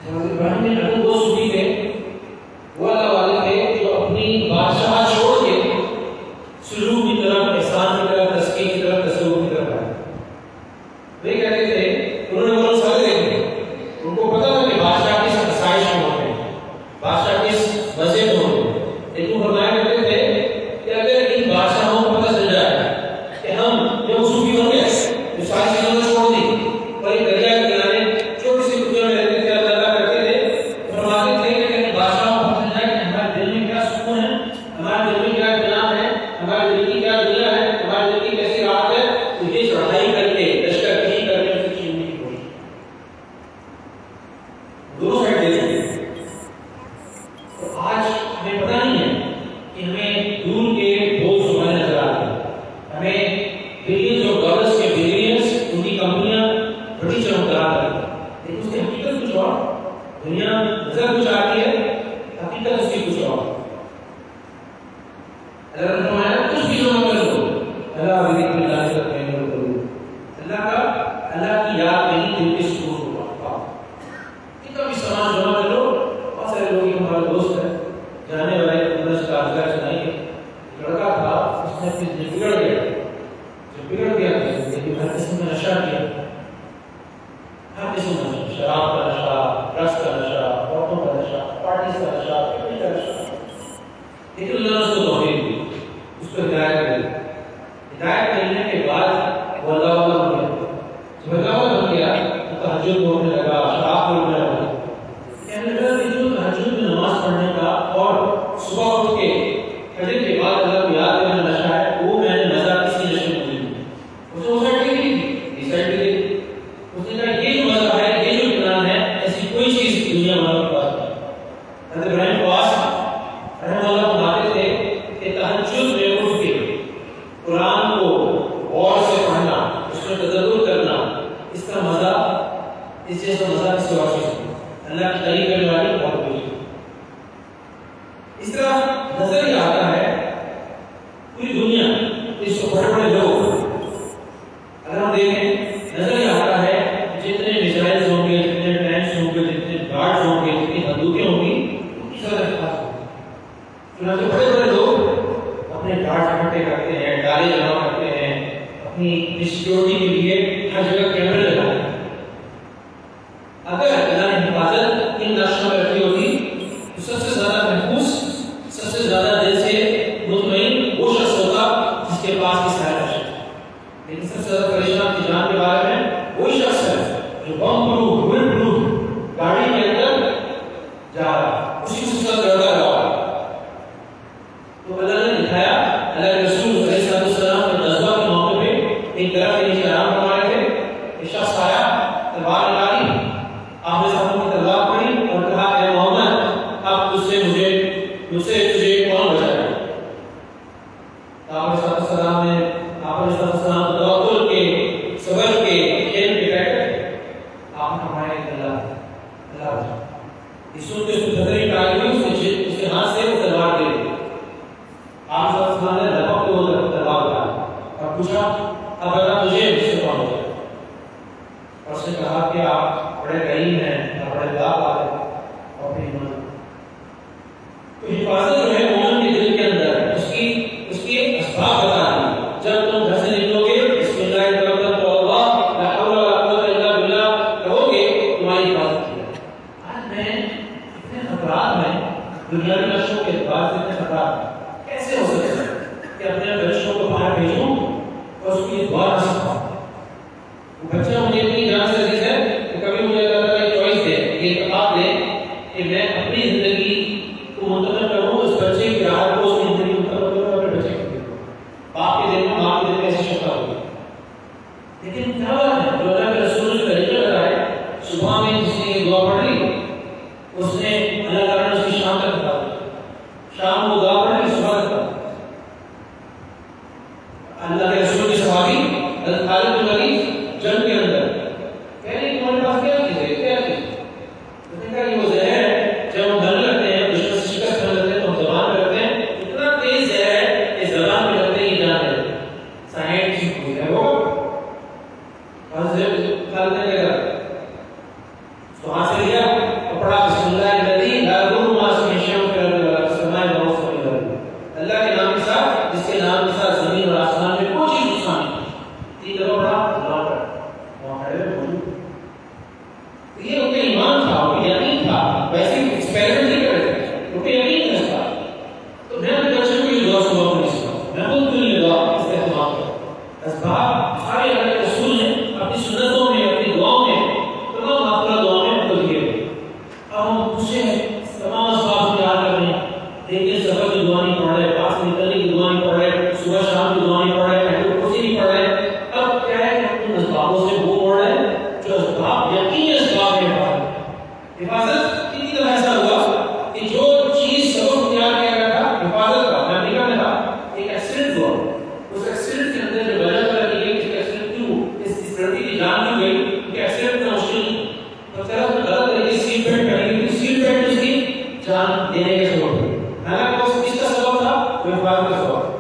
حضرت ابراہیم نے اگر وہ صوفی تھے، وہ اللہ والے تھے جو اپنی بادشاہ چھوڑ کے سلوک کی طرف، احسان کی طرف، تزکیہ کی طرف، تصوف کی طرف آئے۔ وہ کہتے تھے، انہوں نے وہ سارے دیکھے، ان کو پتا تھا کہ بادشاہ کس آسائش میں ہوتے ہیں، بادشاہ کس مزے میں ہوتے ہیں، لیکن فرمایا کرتے تھے کہ اگر ان بادشاہوں کو پتہ چل جائے کہ ہم جو صوفی ہوں گے، جو ساری چیزوں کو چھوڑ دی اور ایک دریا کے کنارے چھوٹی سی کٹیوں میں رہتے تھے، اللہ کرتے تھے، فرماتے تھے کہ اگر بادشاہوں کو پتہ چل جائے کہ ہمارے دل میں کیا سکون ہے، ہمارے دل میں کیا اطمینان ہے، ہمارے دل کی کیا دنیا ہے، ہمارے دل کی کیسی راحت ہے، تو یہ چڑھائی کر کے لشکر کشی کر کے اسے چھیننے کی کوشش۔ دونوں سائڈ دیکھیں۔ تو آج ہمیں پتہ نہیں ہے کہ ہمیں دور کے بہت زمانے نظر آتے ہیں، ہمیں بلینز آف ڈالرز کے بلینز ان کی کمپنیاں بڑی چمکدار ہیں، لیکن اس کی حقیقت کچھ اور، دنیا نظر کچھ آتی ہے، حقیقت اس کی کچھ اور۔ اللہ نے فرمایا کچھ بھی جو کر دو، اللہ ذکر اللہ سے کہنے کو کرو، اللہ کی یاد نہیں دل کے سکون ہوگا۔ کتنا بھی سامان جمع کر لو، بہت سارے لوگ ہمارے دوست ہیں جانے والے اندر سے کاغذات سنائیں گے، لڑکا تھا اس نے اپنی بگڑ گیا، جو بگڑ گیا لیکن ہر قسم کا نشہ کیا، ہر قسم کا نشہ، شراب کا نشہ، ڈرگس کا نشہ، عورتوں کا نشہ، پارٹیز کا نشہ، پکنک کا نشہ، لیکن اللہ نے اس کو توفیق دی، اس کو ہدایت دی۔ ہدایت ملنے کے بعد وہ اللہ والا بن گیا، جب اللہ والا بن گیا تو تہجد بولنے لگا، شراب بولنے لگا، کہنے لگا کہ جو تہجد میں نماز پڑھنے کا اور صبح اٹھ کے فجر کے بعد اللہ کو یاد کرنا نشہ ہے، وہ میں نے مزہ کسی نشے میں نہیں لیا۔ اس نے وہ سائڈ کی تھی، اس سائڈ کی تھی، اس نے کہا یہ جو مزہ ہے، یہ جو اطمینان ہے، ایسی کوئی چیز دنیا والوں کے پاس نہیں۔ حضرت ابراہیم خواص رحمہ اللہ فرماتے تھے کہ تہجد میں اٹھ کے قرآن کو غور سے پڑھنا، اس میں تدبر کرنا، اس کا مزہ، اس چیز کا مزہ کسی اور چیز نہیں۔ اللہ کی تعریف کرنے والی بہت بڑی۔ اس طرح نظر ہی آتا ہے پوری دنیا، اس کو بڑے بڑے لوگ اگر ہم دیکھیں، نظر ہی آتا ہے جتنے میزائلز ہوں گے، جتنے ٹینکس ہوں گے، جتنے گارڈز ہوں گے، جتنی بندوقیں ہوں گی، ان کی زیادہ خاص ہوگی۔ چنانچہ بڑے بڑے لوگ اپنے گارڈ اکٹھے کرتے ہیں، ڈالے جمع کرتے ہیں، اپنی سیکورٹی کے لیے ہر جگہ کیمرے لگاتے ہیں۔ اگر اللہ نے حفاظت ان لاشوں میں رکھی ہوتی تو سب سے زیادہ محفوظ، سب سے زیادہ دل سے مطمئن وہ شخص ہوتا جس کے پاس کی سایہ ہے، لیکن سب سے زیادہ پریشان کی جان کے بارے میں وہی شخص ہے جو بم پروف، بل پروف گاڑی کے اندر جا رہا، اسی سے سب سے زیادہ رہا۔ تو اللہ نے دکھایا، اللہ کے رسول علیہ السلام کے غزوہ کے موقع پہ ایک درخت کے نیچے آرام فرما رہے تھے، ایک شخص آیا، تلوار نکالی، آپ نے صاحب کی تلوار پڑھی اور کہا اے محمد اب تجھ سے تجھے کون بچائے؟ آپ علیہ السلام نے توکل کے، صبر کے، کھیل کے بیٹھے، آپ نے فرمایا اللہ بچا۔ اس وقت اس کو خطرے کی آئی ہوئی، اس کے ہاتھ سے وہ تلوار دے دی۔ آپ صلی اللہ علیہ وسلم نے لپک کے وہ تلوار اٹھایا اور پوچھا اب اللہ تجھے مجھ سے کون بچائے؟ اور اس نے کہا کہ آپ بڑے کریم ہیں، آپ بڑے لاپ والے اور پھر ایمان۔ تو حفاظت جو ہے مومن کے دل کے اندر ہے، اس کی اسباب بتا دی۔ جب تم گھر سے نکلو گے بسم اللہ توکلت علی اللہ لا حول ولا قوت الا باللہ کہو گے، تمہاری حفاظت کی ہے۔ آج میں اتنے خطرات میں، دنیاوی نشوں کے اعتبار سے اتنے خطرات ہیں، کیسے ہو سکتا ہے کہ اپنے بچوں کو باہر بھیجوں اور اس کی دعا نہ سکھاؤں؟ وہ بچہ مجھے اتنی جان سے عزیز ہے کہ کبھی مجھے اللہ تعالیٰ ایک چوائس دے، یہ انتخاب دے کہ میں اپنی زندگی کو منتخب کروں، اس بچے کی راحت کو، اس کی زندگی کو منتخب کروں، اپنے بچے کے لیے۔ باپ کے دل میں، ماں کے دل میں ایسی شکا ہوگی، لیکن کیا بات ہے جو اللہ کے رسول نے طریقہ بتائے، صبح میں جس نے یہ دعا پڑھ لی، اس نے اللہ تعالیٰ نے اس کی شام تک بتا دی، شام کو دعا پڑھ لی، صبح تک بتا دی۔ اللہ کے رسول کی صحابی حضرت خالد بن ولید جنگ کے اندر کہہ رہے تمہارے پاس کیا چیز ہے، کیا چیز؟ اس نے کہا کہ وہ زہر ہے، جب ہم ڈر لگتے ہیں، دشمن سے شکست ہونے لگتے ہیں تو ہم زبان پہ رکھتے ہیں، اتنا تیز زہر ہے کہ زبان پہ رکھتے ہی جان ہے، سائنس کی کوئی ہے وہ۔ حضرت خالد نے کہا تو ہاتھ سے لیا اور حفاظت کتنی دفعہ ایسا ہوا کہ جو چیز سبب اختیار کیا گیا تھا حفاظت کا، امریکہ میں تھا، ایک ایکسیڈنٹ ہوا، اس ایکسیڈنٹ کے اندر جو وجہ پتا چلی کہ ایکسیڈنٹ کیوں اس لڑکی کی جان کیوں گئی، کیونکہ ایکسیڈنٹ کا مشکل تو طرح سے غلط طریقے سے سیٹ بیلٹ پہنی ہوئی، سیٹ بیلٹ اس کی جان دینے کے سبب ہوئی، حالانکہ وہ کس کا سبب تھا؟ وہ حفاظت کا سبب۔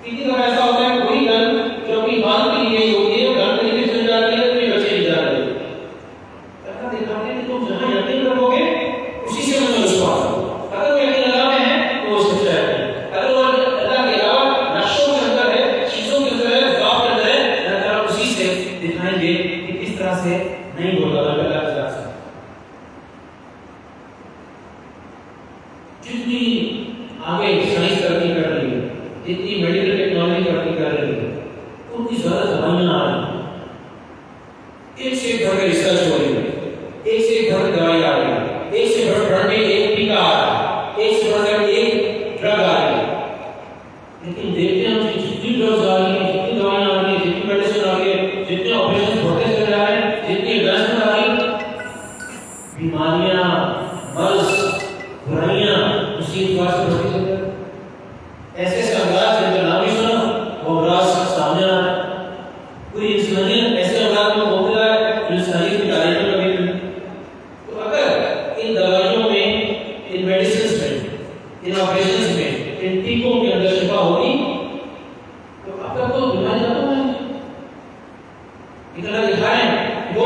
کتنی دفعہ ایسا ہوتا ہے کوئی گن جو اپنی حفاظت کے لیے ہوتی ہے گن طریقے سے جاتی ہے تو بچے کی جان لگتی ہے، دکھاتے ہیں کہ تم جہاں یقین رکھو گے اسی سے مجھے وشواس ہو، اگر وہ یقین اللہ میں ہے تو وہ سچا ہے، اگر وہ اللہ کے علاوہ نقشوں کے اندر ہے، چیزوں کے اندر ہے، ذات کے اندر ہے، اللہ تعالیٰ اسی سے دکھائیں گے کہ اس طرح سے نہیں ہوگا اللہ کی طرف سے۔ جتنی آگے سائنس ترقی کر رہی ہے، جتنی میڈیکل ٹیکنالوجی ترقی کر رہی ہے، اتنی زیادہ دوائیاں آ رہی ہیں، ایک سے ایک بڑھ کے ریسرچ ہو رہی ہے، ایک سے ایک بڑھ کے دوائی آ رہی ہے، ایک سے بڑھ کے ایک ٹیکا آ رہا ہے، ایک سے بڑھ کر ایک ڈرگ آ رہی ہے، لیکن دیکھتے ہیں کہ جتنی ڈرگز آ رہی ہیں، جتنی دوائیاں آ رہی ہیں، جتنی میڈیسن آ رہی ہے، جتنے آپریشن بڑھتے چلے جا رہے ہیں، جتنی ایڈوانسمنٹ آ رہی ہے، بیماریاں، مرض، برائیاں اسی اعتبار سے بڑھتی چلے جا رہی ہیں۔ ایسے ایسے امراض جن کا نام ہی سنا وہ امراض سامنے آ رہے ہیں، پوری انسانیت ایسے امراض میں مبتلا ہے جو انسانیت کی تاریخ میں کبھی نہیں۔ تو اگر ان دوائیوں میں، ان میڈیسنز میں، ان آپریشنز میں، ان ٹیکوں کے اندر شفا ہوگی تو اب تک تو بیماری ختم ہے، اتنا دکھائیں وہ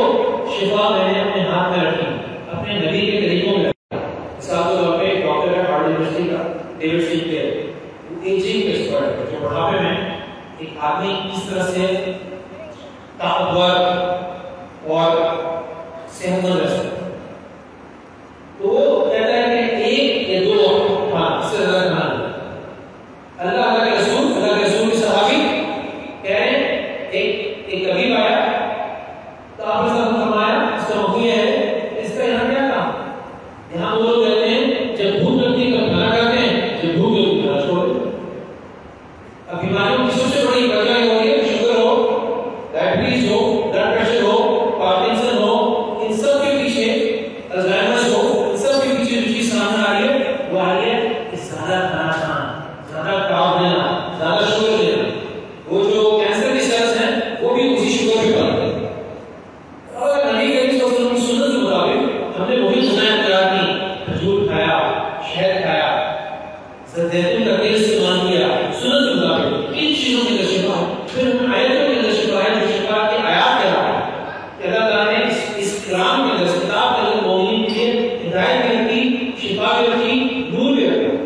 شفا میں نے اپنے ہاتھ میں رکھی، اپنے نبی کے طریقوں میں رکھی۔ مثال کے طور پہ ایک ڈاکٹر ہے ہارورڈ یونیورسٹی کا، ڈیوڈ سینکلیئر، ایجنگ کے ایکسپرٹ ہے، جو بڑھاپے میں ایک آدمی کس طرح سے طاقتور اور صحت مند رہ سکتا ہے، تو وہ کہتا ہے کہ ایک یا دو وقت کھانا، اس سے زیادہ کھانا نہیں۔ اللہ کے رسول کے صحابی کہہ رہے ہیں ایک طبیب آیا تو آپ نے فرمایا اس کا مفہوم یہ ہے اس کا یہاں کیا کام؟ یہاں وہ لوگ کہتے ہیں جب بھوک لگتی ہے تب کھانا کھاتے ہیں، جب بھوک لگتی ہے کھانا چھوڑ دیتے ہیں۔ اب بیماریوں کی سب سے بڑی وجہ یہ ہو رہی ہے شوگر ہو، ڈائبٹیز ہو، بلڈ پریشر ہو، پارکنسن ہو، ان سب کے پیچھے الزائمر ہو، ان سب کے پیچھے جو چیز سامنے آ رہی ہے وہ آ رہی ہے کہ زیادہ کھانا کھانا، زیادہ کارب لینا، زیادہ شوگر لینا۔ وہ جو کینسر کی سیلز ہیں وہ بھی اسی شوگر پہ بنتے ہیں۔ اگر نبی کریم صلی اللہ علیہ وسلم کی سنت کے مطابق ہم نے وہی غذائیں اختیار کی، کھجور کھایا، شہد کھایا، زیتون کا تیل استعمال کیا، سنت کے مطابق ان چیزوں کے اندر شفا ہے۔ پھر ہم آیتوں کے اندر شفا ہے، جو شفا کے آیات کہہ رہا ہے کہ اللہ تعالیٰ نے اس کلام کے اندر، اس کتاب کے اندر مومنین کے لیے ہدایت بھی رکھی، شفا بھی رکھی، نور بھی رکھا۔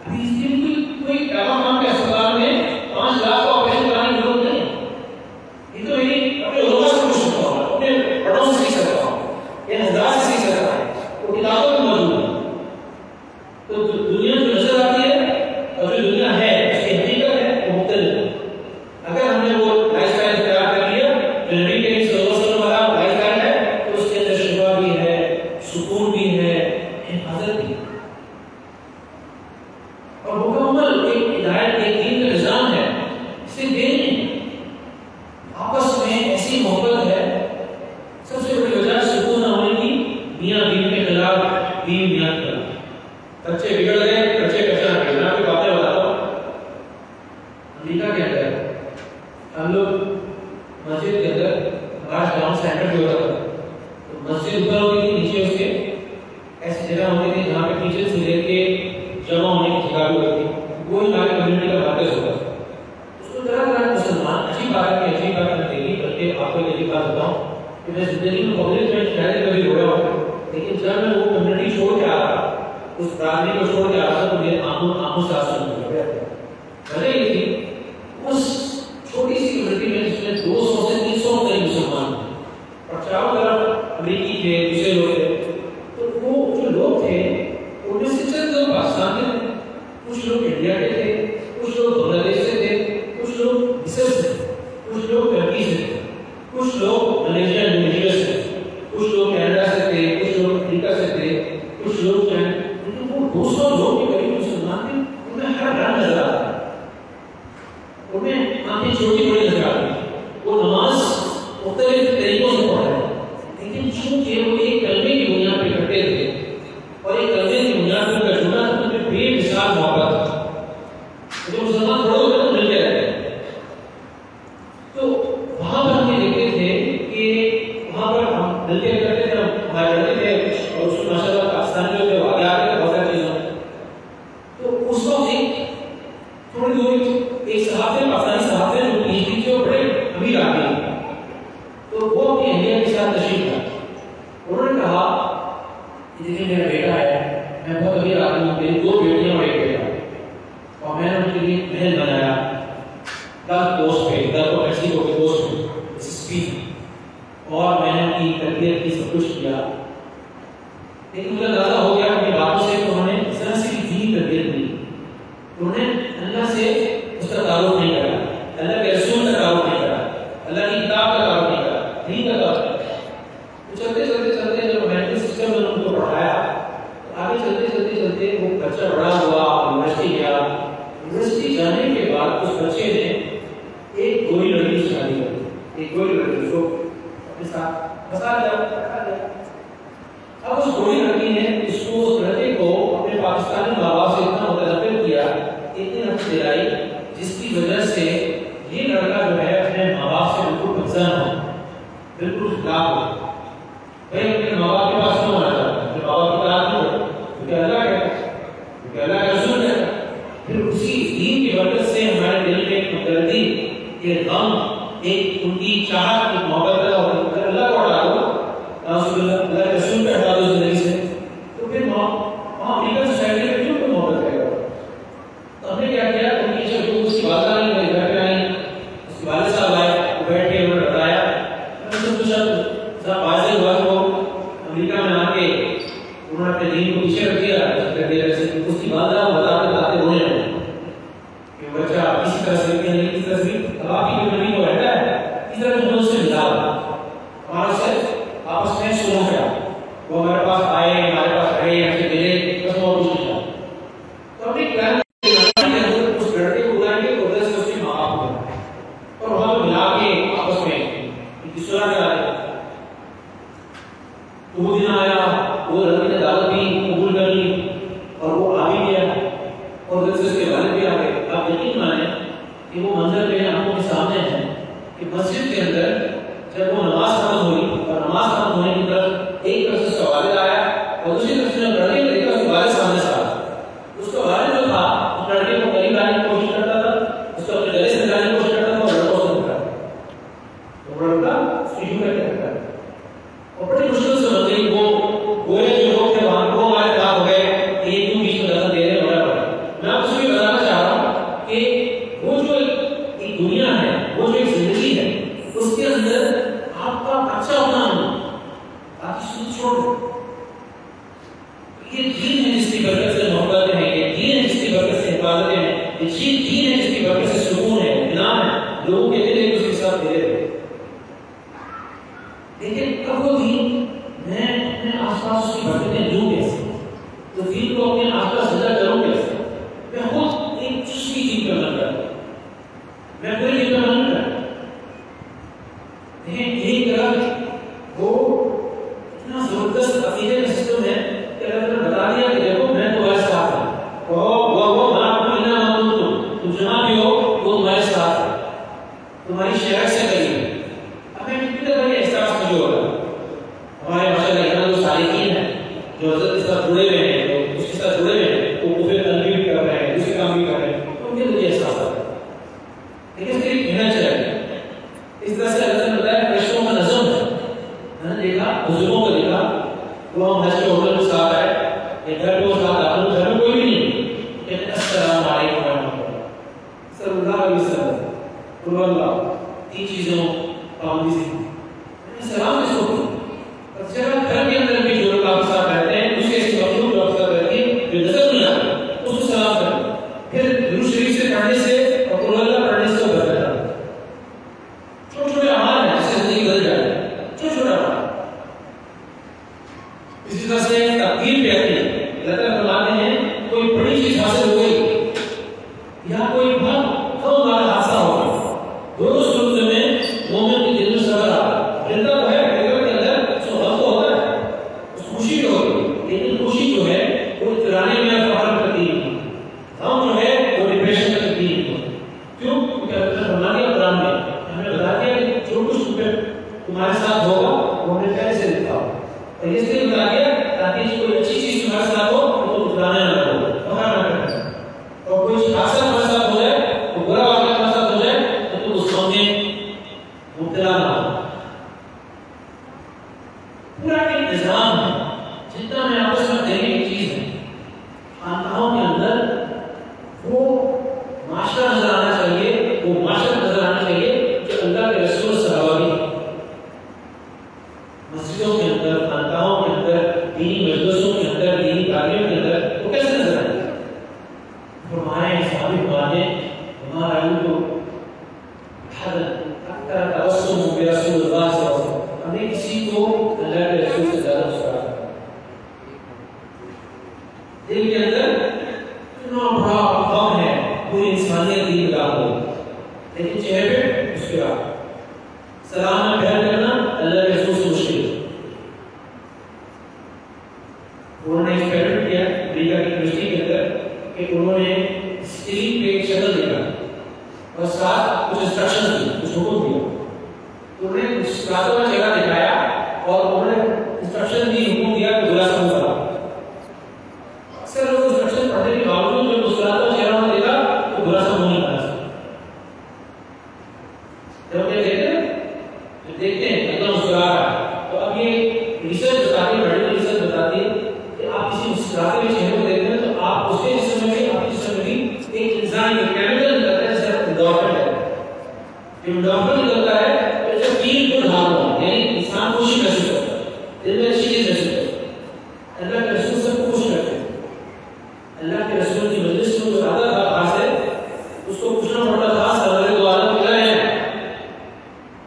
ابھی اس کے لیے کوئی پیغام کے اسپتال میں 5 لاکھ کا آپریشن کرانے کی ضرورت نہیں ہے۔ یہ تو میری اپنے علماء سے پوچھ سکتا ہوں، اپنے بڑوں سے سیکھ سکتا ہوں، یا حضرات سے سیکھ سکتا ہے، وہ کتابوں میں موجود ہے۔ تو دنیا جو نظر آتی ہے اور جو دنیا ہے اس کی حقیقت ہے وہ مختلف ہے۔ اگر ہم نے وہ لائف اسٹائل اختیار کر لیا جو نبی کریم صلی اللہ علیہ وسلم والا لائف اسٹائل ہے تو اس کے اندر شفا بھی ہے، سکون بھی ہے، حفاظت بھی ہے، اور مکمل ایک ہدایت ایک دین کا نظام ہے۔ اس سے دیر نہیں، آپس میں ایسی محبت ہے۔ سب سے بڑی وجہ سکون نہ ہونے کی، میاں بیوی کے خلاف، بیوی میاں کے خلاف، بچے بگڑ گئے، بچے کچا گئے۔ میں آپ کو باتیں بتاتا ہوں، امریکہ کے اندر ہم لوگ مسجد کے اندر، ہمارا ٹاؤن سینٹر جو ہوتا تھا تو مسجد اوپر ہوتی تھی، نیچے اس کے ایسی جگہ ہوتی تھی جہاں پہ ٹیچر سے لے کے جمع ہونے کی جگہ بھی ہوتی تھی، وہ ہماری کمیونٹی کا مرکز ہوتا تھا۔ اس کو طرح طرح کے مسلمان، اچھی بات ہے کہ اچھی بات میں دیکھی، بلکہ آپ کو یہ بات بتاؤں کہ میں زندگی میں پبلک میں شاید کبھی ہوا ہوں، لیکن جب میں وہ کمیونٹی چھوڑ کے آ رہا، اس برادری کو چھوڑ کے آ رہا تھا تو میرے آنکھوں سے آنسو نکل گئے۔ وجہ یہ تھی اس چھوٹی سی کمیونٹی میں جس میں 200 سے 300 کئی مسلمان تھے اور چاروں طرف امریکی تھے، دوسرے لوگ تھے، تو وہ جو لوگ تھے ان میں سے چند لوگ پاکستان کے تھے، کچھ لوگ انڈیا کے تھے، کچھ لوگ بنگلہ دیش سے تھے، کچھ لوگ مصر سے تھے، کچھ لوگ ترکی سے تھے، کچھ لوگ ملیشیا انڈونیشیا سے تھے، کچھ لوگ کینیڈا سے تھے، کچھ لوگ افریقہ سے تھے، کچھ لوگ لیکن وہ 200 لوگ کے قریب مسلمان تھے، ان میں ہر رنگ نظر آتا ہے، ان میں آنکھیں چھوٹی بڑی نظر آتی ہیں، وہ نماز مختلف طریقوں سے پڑھ رہے ہیں، لیکن چونکہ وہ ایک کلمے کی بنیاد دیکھیے میرا بیٹا ہے، میں بہت امیر آدمی ہوں، میری 2 بیٹیاں اور 1 بیٹا، اور میں نے ان کے لیے محل بنایا گلف کوسٹ پہ، گلف آف میکسیکو کے کوسٹ پہ مسسپی، اور میں نے ان کی تربیت کی، سب کچھ کیا، لیکن مجھے اندازہ ہو گیا اپنی باتوں سے کہ انہوں نے ذرا سی بھی دینی تربیت دی، انہوں نے اللہ سے اس کا تعلق نہیں کرا، اللہ کے رسول کا تعلق نہیں کرا، اللہ کی کتاب کا تعلق نہیں کرا، دین کا تعلق نہیں کرا۔ تو چلتے چلتے چلتے جب مینٹل سسٹم میں ان کو پڑھایا، آگے چلتے چلتے چلتے وہ بچہ بڑا ہوا، یونیورسٹی گیا، یونیورسٹی جانے کے بعد اس بچے نے ایک گوری لڑکی سے شادی کر دی، ایک گوری لڑکی کو اپنے ساتھ پھنسا دیا، رکھا دیا۔ اب اس گوری لڑکی نے اس لڑکے کو اپنے پاکستانی ماں باپ سے اتنا متنفر کیا، اتنی نفرت دلائی، جس کی وجہ سے یہ لڑکا جو ہے اپنے ماں باپ سے بالکل بدزن ہو، بالکل خلاف ہو۔ بھائی اپنے ماں باپ کے پاس کیوں آنا چاہتا ہے؟ اپنے ماں باپ کی طرح کیوں ہو؟ کیونکہ اللہ کہتا ہے، کیونکہ اللہ کا رسول ہے۔ پھر اسی دین کی برکت سے ہمارے دل میں ایک ہمدردی، ایک غم، ایک ان کی چاہت، ایک محبت پیدا ہوتی ہے۔ اللہ کو ڈالو، اللہ کے رسول پہ ہٹا دو زندگی سے، تو پھر وہاں امریکن سوسائٹی میں کیوں کوئی محبت کرے گا؟ تو ہم نے کیا کیا، ان کی جب اس کی والدہ آئی، میرے گھر پہ آئی، اس کے والد صاحب آئے، وہ بیٹھ کے انہوں نے بتایا، میں نے سب پوچھا، ذرا واضح ہوا کہ وہ امریکہ میں آ کے انہوں نے اپنے دین کو پیچھے رکھ دیا، اس کی والدہ بتاتے بتاتے رونے لگے کہ بچہ کسی طرح سے نہیں، کسی طرح سے اب آپ کی نبی کو رہتا ہے، اس طرح سے اس سے ملا ہمارا سے آپس میں شروع کیا، وہ ہمارے پاس آئے، ہمارے پاس رہے، ہم سے ملے، بس اور کچھ نہیں تھا۔ تو ہم نے پلان اس لڑکے کو بلائیں گے تو ادھر سے اس کے ماں باپ کو اور وہاں پہ ملا کے آپس میں سنا کرا دیا۔ تو وہ دن آیا، وہ لڑکی نے دعوت بھی قبول کر لی اور وہ آ بھی گیا، اور ادھر سے اس کے والد بھی آ گئے۔ آپ یقین مانیں کہ وہ منظر میرے آنکھوں کے سامنے ہے کہ مسجد کے اندر جب وہ نماز ختم ہوئی اور نماز ختم ہونے کی طرف ایک طرف سے اس کا والد آیا اور دوسری طرف سے جب لڑکے کو دیکھا، اس کے والد سامنے سے آیا۔ اس کا والد جو تھا اس لڑکے کو قریب لانے کی کوشش کرتا تھا، اس کو اپنے گلے سے لگانے کی کوشش کرتا تھا، اور لڑکا اسے دکھا تو لڑکا اس کی جھوٹ کرتا ہے، اور بڑی مشکل سے بن گئی۔ وہ گورے جو لوگ تھے وہاں وہ ہمارے خلاف ہو گئے کہ یہ کیوں بیچ میں دخل دے رہے ہیں وغیرہ۔ میں آپ کو یہ بتانا چاہ رہا ہوں کہ وہ جو ایک دنیا ہے، وہ جو ایک زندگی ہے، اس کے اندر آپ کا اچھا ہونا آپ کی سوچ چھوڑ دو۔ یہ دین ہے جس کی برکت سے محبت ہے، یہ دین ہے جس کی برکت سے حفاظتیں ہیں، یہ دین ہے جس کی برکت سے سکون ہے، اطمینان ہے، لوگوں کے دل ایک دوسرے کے ساتھ ملے ہوئے۔ لیکن اب وہ دین میں اپنے آس پاس اس کی برکتیں دوں کیسے؟ تو دین کو اپنے آس پاس زندہ کروں کیسے؟ میں خود ایک چشتی دین کا من کرتا ہوں، میں کوئی دین کا من نہیں کرتا۔ لیکن ایک طرف وہ اتنا زبردست عقیدے کا سسٹم ہے کہ اللہ نے بتا دیا کہ دیکھو میں تمہارے ساتھ ہوں، تم جہاں بھی ہو وہ تمہارے ساتھ ہے، تمہاری شہر سے قریب ہے۔ اب میں کتنے دفعہ یہ احساس مجھے ہو رہا ہے، ہمارے ماشاءاللہ یہاں جو صالحین ہیں، جو حضرت کے ساتھ جڑے ہوئے ہیں، جو اس کے ساتھ جڑے ہوئے ہیں، وہ کفر تنبیہ بھی کر رہے ہیں، دوسرے کام بھی کر رہے ہیں، تو مجھے احساس آتا ہے۔ لیکن اس کے لیے کہنا چاہیے اس طرح سے اللہ نے بتایا فرشتوں کا نظم ہے۔ میں نے دیکھا بزرگوں کو دیکھا، وہ ہم حج کے ہوٹل میں ساتھ آئے یا گھر پہ وہ ساتھ آتے، گھر میں کوئی بھی نہیں، کہتے السلام علیکم ورحمۃ اللہ صلی اللہ علیہ وسلم، قل اللہ، 3 چیزوں پابندی سے میں نے سلام اس کو اچھا گھر کے اندر بھی جو لوگ آپ ساتھ رہتے ہیں، دوسرے ایسی مخلوق جو آپ ساتھ رہتی ہے جو نظر نہیں آتی، اس کو سلام کریں، پھر درود شریف سے پڑھنے سے اور قل اللہ پڑھنے سے برکت آتی ہے۔ چھوٹے چھوٹے اعمال ہیں جس سے زندگی بدل جاتی ہے، چھوٹے چھوٹے اعمال۔ اسی طرح سے تقدیر پہ آتی ہے، اللہ تعالیٰ فرماتے ہیں کوئی بڑی چیز حاصل ہو گئی یا کوئی بہت کم بار حادثہ ہو گیا، دونوں صورتوں میں مومن کے دل میں صبر آتا ہے۔ زندہ تو ہے کے اندر اس کو غم تو ہوتا ہے، اس خوشی بھی ہوتی، لیکن خوشی جو ہے وہ اطرانے میں فخر میں تبدیل ہوتی ہے، غم جو ہے وہ ڈپریشن میں تبدیل ہوتی ہے۔ کیوں؟ کیونکہ اللہ نے فرما دیا قرآن میں، ہمیں بتا دیا کہ جو کچھ تمہارے ساتھ ہوگا وہ ہمیں پہلے سے لکھا ہو، اور اس لیے بتا دیا تاکہ کوئی اچھی چیز تمہارے ساتھ ہو تو تم اطرانے نہ کرو، فخر نہ کرو، اور کوئی حادثہ تمہارے ساتھ ہو جائے، کوئی برا واقعہ تمہارے ساتھ ہو جائے تو تم اس غم میں مبتلا نہ ہو۔ پورا ایک نظام ہے، جتنا میں آپ اندر، خانقاہوں کے اندر، دینی مجلسوں کے اندر، دینی تعلیم کے اندر وہ کیسے نظر آئے؟ فرمائے صحابی فرماتے ہمارا تو اکثر توسم برسول اللہ صلی اللہ علیہ وسلم، ہم نے کسی کو اللہ کے رسول سے زیادہ مسکراتا ہے. دل کے اندر اتنا بڑا غم ہے، پوری انسانیت دین کا ہو، لیکن چہرے پہ مسکراہٹ. سلام میں پہل کرنا اللہ کے رسول سے مشکل ہے. انہوں نے ایکسپیریمنٹ کیا امریکہ کی یونیورسٹی کے اندر کہ انہوں نے اسکرین پہ ایک شکل دیکھا اور ساتھ کچھ انسٹرکشن دی، کچھ حکم دیا. انہوں نے مسکراتا ہوا چہرہ دکھایا اور انہوں نے انسٹرکشن دی، حکم دیا کہ برا سمجھ کرا. اکثر لوگ انسٹرکشن پڑھنے کے باوجود جب مسکراتا ہوا چہرہ انہوں نے دیکھا تو برا سمجھ نہیں کرا. جب یہ دیکھتے ہیں ایک دم مسکرا رہا ہے، تو اب یہ ریسرچ بتاتی ہے، میڈیکل ریسرچ بتاتی ہے کہ آپ کسی مسکراتے ہوئے چہرے کو دیکھتے ہیں تو آپ اس کے جسم میں بھی، آپ کے جسم میں بھی ایک انسان کا کیمیکل نکلتا ہے جسے انڈورفن ہے. جب انڈورفن نکلتا ہے تو جب فیل گڈ ہارمون، یعنی انسان خوشی محسوس کرتا ہے، دل میں اچھی چیز محسوس کرتا ہے. اللہ کے رسول سب کو خوش کرتے ہیں. اللہ کے رسول کی مجلس میں جو آتا تھا خاص ہے اس کو پوچھنا پڑتا تھا سرور دو عالم کیا ہے.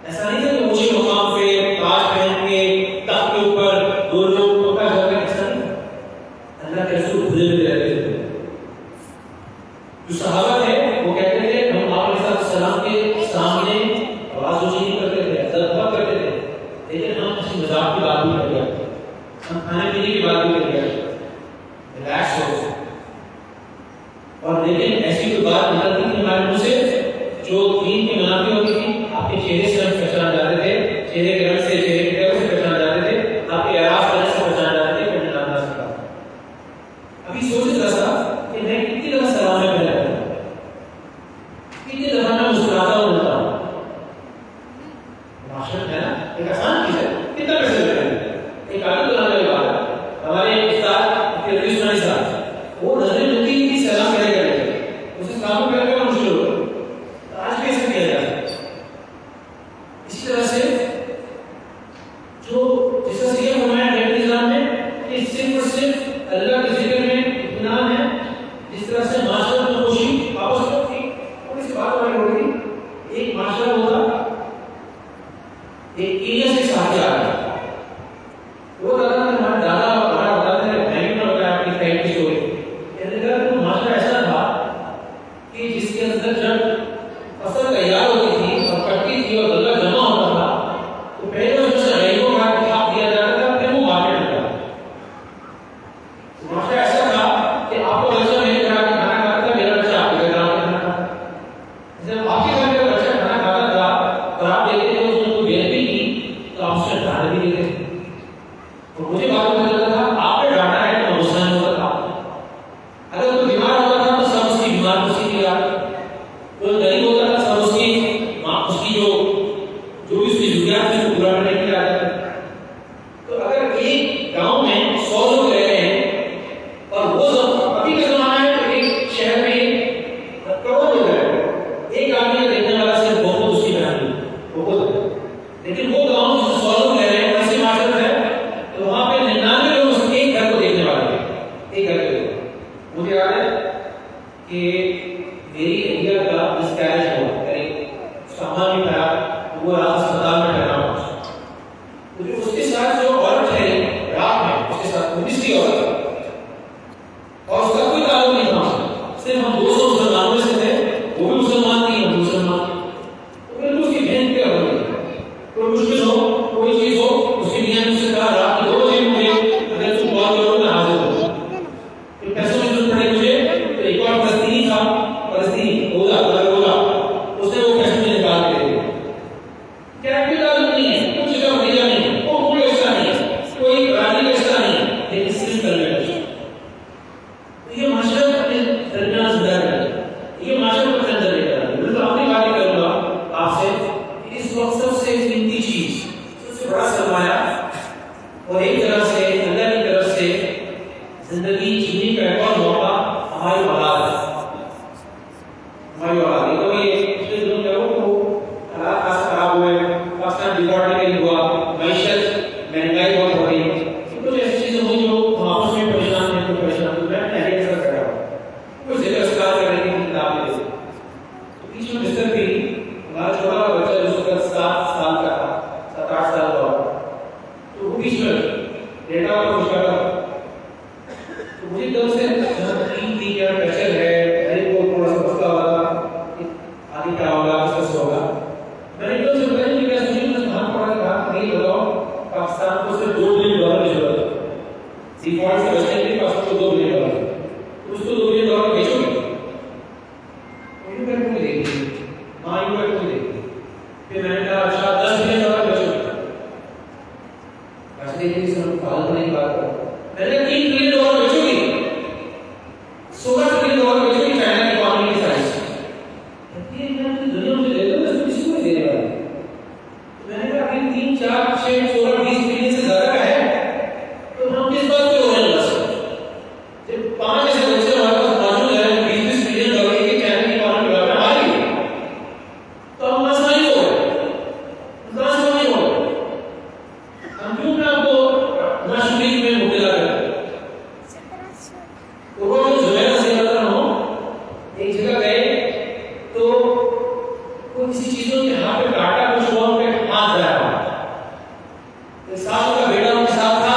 ایسا نہیں تھا کہ اونچے مقام پہ تاج پہن کے تخت کے اوپر دو لوگ پکا کر کے، ایسا نہیں. اللہ کے رسول کھلے ہوئے رہتے تھے. جو صحابہ تھے وہ کہتے تھے ہم آپ علیہ السلام کے سامنے آواز اونچی نہیں کرتے تھے، ادب بہت کرتے تھے، لیکن ہم کسی مذاق کی بات بھی کر لیا، ہم کھانے پینے کی بات بھی کر لیا، ریلیکس ہو. اور لیکن ایسی کوئی بات نکلتی تھی ہمارے منہ سے جو دین کی منافی ہوتی تھی. آپ کے چہرے سے ہم پہچان جاتے تھے، چہرے کے رنگ سے، چہرے کے رنگ سے پہچان جاتے تھے، آپ کے اعراض کرنے سے پہچان جاتے تھے کہ میں نام سکتا. ابھی سوچ رہا تھا کہ میں کتنی دفعہ سلام میں پہلا کرتا ہوں، کتنی دفعہ میں مسکراتا ہوں بولتا ہوں. معاشرت ہے نا، ایک آسان چیز ہے، کتنا پیسے لگتا ہے. ایک عادت بنانے کے بعد ہمارے ایک استاد تیرویس مانی صاحب، وہ نظریں ملتی تھی سلام کرنے کے لیے، اسے سلام کرنے کا مشکل ہوتا. آج بھی ایسا کیا جاتا ہے. اسی طرح سے جو جس طرح سے یہ فرمایا نبی اسلام نے کہ صرف اور صرف اللہ کے ذکر میں اطمینان ہے، جس طرح سے معاشرت میں خوشی آپس میں تھی. تھوڑی سی بات ہماری ہو رہی تھی، ایک معاشرہ ہوتا ایک ایریا سے ساتھ آ رہا ہے. وہ دادا نے ہمارے دادا ہمارا بتاتے ہیں، میں بھی نہ بتایا اپنی فیملی کی اسٹوری. کہتے تھے کہ معاشرہ ایسا تھا کہ جس کے اندر جب فصل تیار ہوتی تھی اور کٹتی تھی اور غلہ جمع ہوتا تھا تو پہلے اس میں غریبوں کا انتخاب دیا جاتا تھا، پھر وہ مارکیٹ میں جاتا تھا. معاشرہ ایسا تھا کہ آپ کو بچہ میرے گھر کے کھانا کھاتا تھا، میرا بچہ آپ کے گھر کا کھانا کھاتا تھا. جب آپ کے گھر کا بچہ کھانا کھاتا تھا اور آپ دیکھتے تھے اس نے کوئی بےعدبی کی تو آپ اس سے ڈانٹ بھی دیتے تھے. اور مجھے معلوم ہو جاتا تھا آپ نے ڈانٹا ہے تو غصہ نہیں ہوتا تھا. اگر کوئی بیمار ہوتا تھا تو سب اس کی بیمار خوشی کی یاد، کوئی غریب ہوتا تھا سب اس کی ماں، اس کی جو بھی اس کی ضروریات تھی وہ پورا کرنے کے لیے آ جاتا تھا. تو اگر ایک گاؤں میں 100 لوگ رہ رہے ہیں اور وہ ابھی کا زمانہ ہے تو ایک شہر میں کروڑوں لوگ رہ رہے ہیں، ایک آدمی دیکھنے والا صرف بہت اس کی فیملی بہت ہے. لیکن وہ گاؤں جس 100 لوگ رہ رہے ہیں ایسی معاشرت ہے تو وہاں پہ 99 لوگ اس ایک گھر کو دیکھنے والے ہیں، ایک گھر کے لوگ. مجھے یاد ہے کہ میری ایریا کا مسکیریج ہوا، سامان بھی خراب، وہ رات اسپتال میں ٹھہرا ہوا. اس کے ساتھ جو عورت ہے رات میں، اس کے ساتھ مستری عورت، اور اس کا کوئی تعلق نہیں تھا، صرف ہم 200 مسلمانوں میں سے تھے، وہ بھی مسلمان تھی، ہم مسلمان تھے. تو پھر اس کی بہن کیا ہو گئی، کوئی مشکل ہو، کوئی چیز ہو، اس کی بہن مجھ سے کہا رات میں 2 بجے مجھے اگر تم کال کرو میں حاضر ہوں. پھر پیسوں کی ضرورت پڑے مجھے تو ایک اور فلسطینی تھا، فلسطینی بولا اس نے وہ پیسے مجھے نکال کے دے دیے. کیا کوئی تعلق نہیں ہے، کچھ کا بھیجا نہیں ہے، وہ کوئی ایسا نہیں ہے، کوئی برادری کا ایسا نہیں ہے، لیکن صرف کرنے کا. تو یہ معاشرہ اپنے درمیان زندہ ہے، یہ معاشرہ اپنے اندر لے کر آئے. میں تو اپنی باتیں کروں گا آپ سے. اس وقت سب سے قیمتی چیز، سب سے بڑا سرمایہ اور ایک طرح سے اللہ کی طرف سے زندگی جینے کا ایک اور موقع ہماری اولاد ہے. ہماری اولاد ہے. تو یہ پچھلے دنوں میں وہ حالات خاص خراب ہوئے، پاکستان ڈیفالٹ نہیں ہوا، معیشت مہنگائی بہت گئی، کچھ ایسی چیزیں ہوئی جو ہم آپس میں پریشان ہیں، کوئی پریشان تو میں پہلے ایسا کر رہا ہوں، کوئی ذکر اسکار کرنے کی کتاب لے تو بیچ میں بستر پہ ہمارا چھوٹا بچہ جو اس وقت 7 سال کا تھا، 7-8 سال کا ہوا، تو وہ بیچ میں لیٹا ہوا کچھ کر رہا تو مجھے دل سے تین تھی کیا پریشر ہے، میرے کو تھوڑا سا مسئلہ ہوگا، آگے کیا ہوگا، کس سے ہوگا، میں نے دل سے پتہ نہیں کیا سوچی، میں دھیان پڑا کہا کہ یہ بتاؤ پاکستان کو صرف $2 بلین کی ضرورت ہے، ڈیفالٹ سے بچنے کے لیے پاکستان کو $2 بلین ہے، اس کو $2 بلین بیچو گے، یوں کر کے دیکھیے، ہاں یوں کر کے دیکھیے، پھر میں نے کہا اچھا $10 بلین بیچو گے، ایسے دیکھیے اس میں فالتو نہیں بات کرو، میں نے $3 بلین بیچو گے، $16 بلین بیچو گے چائنا کی اکانومی کے سائز سے، یہ میں دنیا مجھے دے دو، میں کسی کو دینے والا میں نے کہا 3, 4, 6, 16, 20 بلین سے زیادہ کا ہے تو ہم کس بات پہ رونے لگا سکتے جب 5 ایسے بچے ہمارے پاس موجود ہیں $20 بلین کی چائنا کی اکانومی میں آ رہی ہے تو ہم مسئلہ ہی ہو گئے ہم کیوں نہ آپ کو ناشکری میں مبتلا کریں تو وہ زبیر سے بتا رہا ہوں ایک جگہ گئے تو وہ کسی چیزوں کے ہاتھ پہ کاٹا کچھ ہوا ان پہ ہاتھ گیا ایک سال کا بیٹا ان کے ساتھ تھا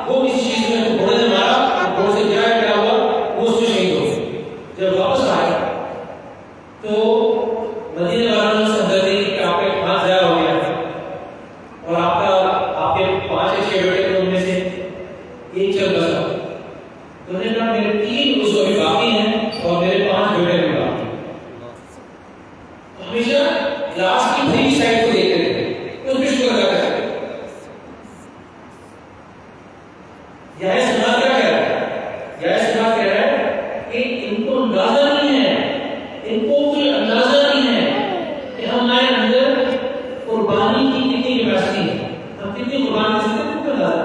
وہ کسی چیز میں گھوڑے نے مارا گھوڑے سے گرا کیا ہوا وہ اس میں شہید ہو گئے جب واپس آئے تو مدینے والوں نے سمجھا کہ آپ کا ہاتھ ضائع ہو گیا اور آپ کے 5 یا 6 بیٹے تھے ان میں سے ایک چل بچا تو انہوں نے کہا میرے 3 عضو ابھی باقی ہیں اور میرے 5 بیٹے بھی باقی ہیں ہمیشہ لاسٹ کی 3 سائڈ کو دیکھتے رہتے اس میں شکر ادا کرتے یہ سماج کیا کہہ رہا ہے یہ سماج کہہ رہا ہے کہ ان کو اندازہ نہیں ہے ان کو کوئی اندازہ نہیں ہے کہ ہمارے اندر قربانی کی کتنی کیپیسٹی ہے ہم کتنی قربانی دے سکتے ہیں کو اندازہ ہے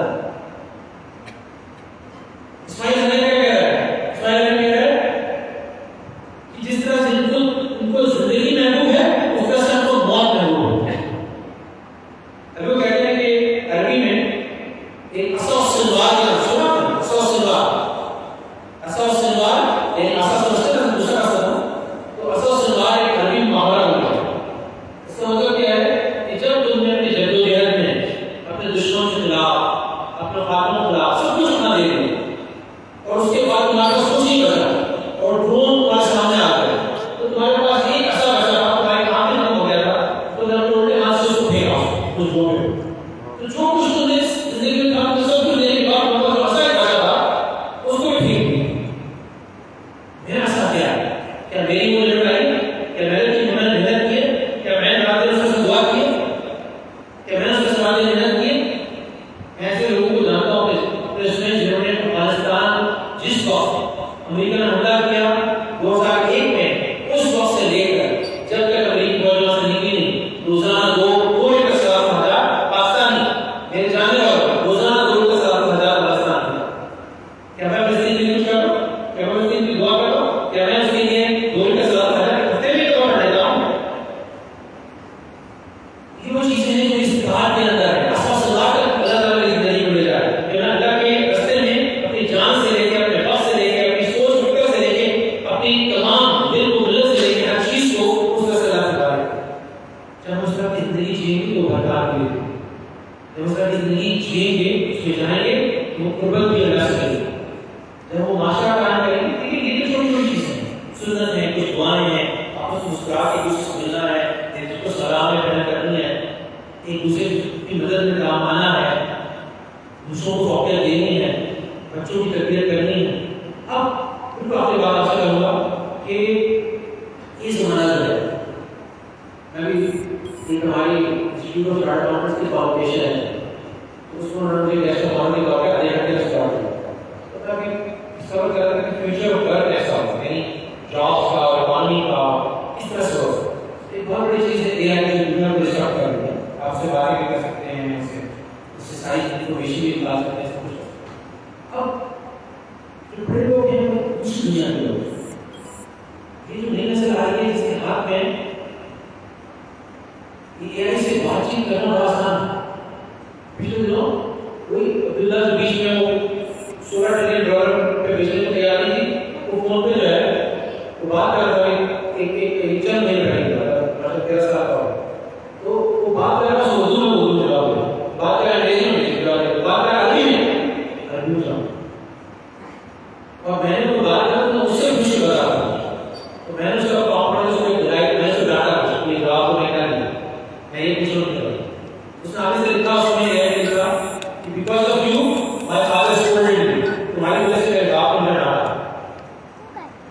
اسماعیل حنیف کیا کہہ رہا ہے اسماعیل حنیف کہہ رہا ہے کہ جس طرح سے ان کو زندگی محبوب ہے اس طرح سے ان کو موت محبوب ہے اب وہ کہتے ہیں کہ عربی میں ایک اساس سلوار کا سنا اساس سلوار یعنی اساس سمجھتے ہیں دوسرا اساس تو اساس سلوار ایک عربی محاورہ ہوتا ہے اس کا مطلب کیا ہے کہ جب تم نے اپنی جدوجہد میں اپنے دشمنوں کے خلاف اپنے خاتموں کے خلاف سب کچھ اپنا دے دیا اور اس کے بعد تمہارے پاس کچھ نہیں بچا اور ڈرون تمہارے سامنے آ گئے تو تمہارے پاس ایک ایسا بچا تھا تمہارے کام میں ہو گیا تھا تو جب تم نے ہاتھ سے اس کو پھینکا اس ڈرون میں تو جو کچھ تم نے زندگی میں کام سب کچھ دینے کے بعد تمہارے پاس ایسا بچا تھا اس کو بھی پھینک دیا میرا ساتھ کیا میری وہ لڑائی کیا میں نے محنت کی کیا میں نے رات دن اس سے دعا کی کیا میں نے اس کے سوال محنت کی میں ایسے لوگوں کو جانتا ہوں کہ اس میں جنہوں نے افغانستان جس وقت امریکہ نے حملہ کیا 2001 میں اس وقت سے لے کر جب تک امریکی فوجوں سے نکلی نہیں روزانہ 2,70,000 پاکستانی میرے جانے والوں روزانہ 2,70,000 پاکستانی کیا میں فلسطین کی نیوز کرتا ہوں کیا میں فلسطین کی دعا کرتا ہوں کیا میں اس کے لیے 2,70,000 ہفتے میں دعا کرتا ہوں یہ وہ چیزیں ہیں جو اس اتحاد کے اندر ہے اساس اللہ کا اللہ تعالیٰ کی زندگی میں لے جا رہا ہے کہ اللہ کے رستے میں اپنی جان سے لے کے اپنے وقت سے لے کے اپنی سوچ فکر سے لے کے اپنی تمام دل و دل سے لے کے ہر چیز کو اس طرح سے اللہ سے پائے جب ہم اس طرح کی زندگی جئیں گے تو برکات بھی ہوگی جب اس طرح کی زندگی جئیں گے اس میں جائیں گے تو وہ قربت بھی اللہ سے کریں گے جب وہ معاشرہ قائم کریں گے لیکن یہ چھوٹی چھوٹی چیزیں ہیں سنت ہے کچھ دعائیں ہیں آپس میں مسکرا کے کچھ سمجھنا ہے ایک دوسرے کو سلام میں کرنی ہے ایک دوسرے کی مدد میں کام آنا ہے دوسروں کو فوقیت دینی ہے بچوں کی تربیت کرنی ہے اب بالکل آپ کی بات آپ سے کروں گا کہ یہ زمانہ جو ہے میں بھی ایک ہماری انسٹیٹیوٹ آف چارٹرڈ اکاؤنٹنٹس کی فاؤنڈیشن ہے اس کو انہوں نے گیسٹ آف آنر کے طور پہ آدھے گھنٹے اسٹارٹ کیا تو میں بھی ڈسکور کر رہا تھا کہ فیوچر آف ورک ایسا ہوگا یعنی جابس کا اکانومی کا اس طرح سے ہوگا ایک بہت بڑی چیز ہے اے آئی کی دنیا کو اسٹارٹ کر دیا آپ سے باتیں بھی کر سکتے ہیں اس سے ساری انفارمیشن بھی نکال سکتے ہیں سب کچھ اب جو بڑے لوگ ہیں وہ اس دنیا کے لوگ یہ جو نئی نسل آ رہی ہے جس کے ہاتھ میں اے آئی سے بات چیت کرنا بڑا آسان ہے پچھلے دنوں کوئی عبداللہ کے بیچ میں وہ $16 ٹریلین پہ بیچنے کو تیار نہیں تھی. وہ فون پہ جو ہے وہ بات کر رہا ہے ایک چند نہیں بیٹھے گا 13 سال کا ہو تو وہ بات کر رہا ہے اردو میں اردو جواب دے, بات کر رہا ہے انگریزی میں جواب دے, بات کر رہا ہے عربی میں جواب. اور میں نے وہ بات کیا تو اس سے خوشی بتا رہا تو میں نے اس کا کانفیڈنس کو ڈائریکٹ میں سے ڈاٹا یہ جواب کو میں کیا دیا میں یہ پوچھ رہا ہوں. اس نے آگے سے لکھا اس میں یہ لکھا کہ because of you my father scolded me, تمہاری وجہ سے جواب کو میں ڈالا.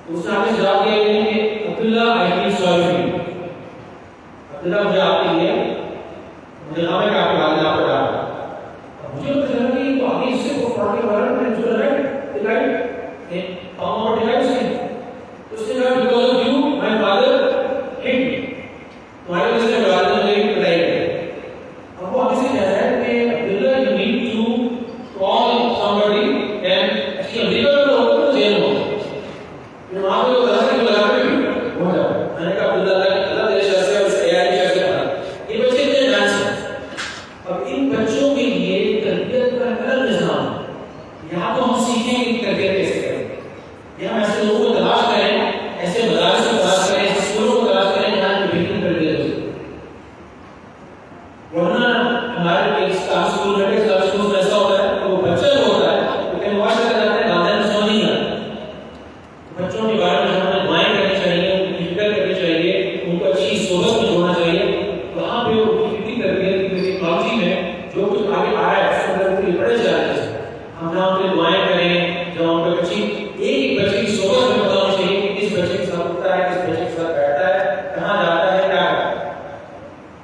تو اس نے آگے جواب دیا کہ عبداللہ آئی فیل سوری فار یو, عبداللہ مجھے آپ کے لیے مجھے غم ہے کہ آپ کے والد آپ کو ڈالا. مجھے پتہ چلا کہ تو آگے اس سے کو پڑھ کے بارے میں جو رائٹ اور ڈیلائٹ سے اس نے کہا because of you my father hit me, تمہاری وجہ سے والد نے مجھے پڑھائی کی. اب وہ آگے سے کہہ رہا ہے کہ Abdullah you need to call somebody and actually امریکہ میں ہوتا ہے تو جیل میں ہوتا ہے وہاں پہ وہ طرح سے لگا کے ہو جاتا ہے. میں نے کہا عبداللہ اللہ تیرے شر سے اور اس تیاری شر سے پڑھا. یہ بچے اتنے ڈانس ہیں. اب ان بچوں کے لیے تربیت کا الگ نظام ہے. یہاں تو ہم سیکھیں کہ تربیت کیسے کریں. ہم ایسے لوگوں کو تلاش کریں, ایسے مدارس کو تلاش کریں, ایسے اسکولوں کو تلاش کریں جہاں کی بہترین تربیت ہو. ورنہ ہمارے اسکول میں ایسا ہوتا ہے وہ بچہ جو ہوتا ہے وہ کہیں واش کر جاتا ہے, والدین سمجھ نہیں آتا. بچوں کے بارے میں ہمیں دعائیں کرنی چاہیے, ان کی فکر کرنی چاہیے, ان کو اچھی صحبت میں جوڑنا چاہیے. وہاں پہ وہ فکری تربیت کی ٹیکنالوجی میں جو کچھ آگے آ رہا ہے اس کے اندر پڑے جا رہے ہیں. ہم جہاں پہ دعائیں کریں, جہاں پہ اچھی ایک بچے کی صحبت میں پتا ہونا چاہیے کہ کس بچے کے ساتھ اٹھتا ہے, کس بچے کے ساتھ بیٹھتا ہے, کہاں جاتا ہے, کیا کرتا ہے.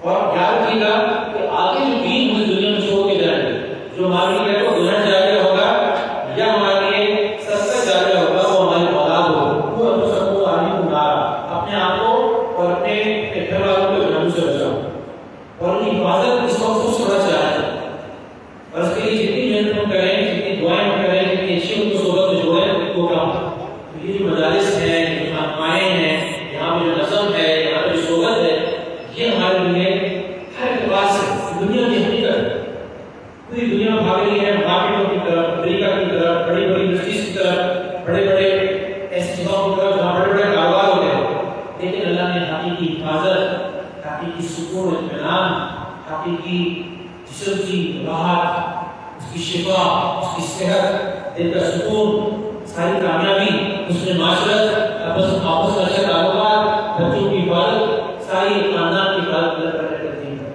اور یاد رکھیے گا کہ آگے جو دین اس دنیا میں چھوڑ کے جائیں گے, جو ہمارے لیے تو گزرن جائے ہوگا یا ہمارے لیے سستا جائے ہوگا, وہ ہماری اولاد ہوگا. وہ ہم سب کو آدمی کو مارا اپنے آپ کو اور اپنے گھر والوں کو جنم سے بچاؤ اور ان کی حفاظت اس وقت کو چھوڑا چاہا ہے. اور اس کے لیے جتنی محنت ہم کریں, جتنی دعائیں ہم کریں, جتنی اچھی ان کو صحبت میں جوڑیں وہ کام. یہ جو مدارس ہیں, جو خانقاہیں ہیں, یہاں پہ جو نظم ہے, یہاں پہ جو صحبت ہے, یہ ہمارے لیے ہر اعتبار سے دنیا کی حقیقت ہے. پوری دنیا بھاگ رہی ہے مارکیٹوں کی طرف, امریکہ کی طرف, بڑی بڑی انڈسٹریز کی طرف, بڑے بڑے ایسی جگہوں کی طرف جہاں بڑے بڑے کاروبار ہوتے ہیں. لیکن اللہ نے حقیقی حفاظت, حقیقی سکون و اطمینان, حقیقی جسم کی راحت, اس کی شفا, اس کی صحت, دل کا سکون, ساری کامیابی, اس میں معاشرت, آپس میں اچھے تعلقات, بچوں کی حفاظت, ساری خاندان کی حفاظت اللہ کرنے کا دین ہے.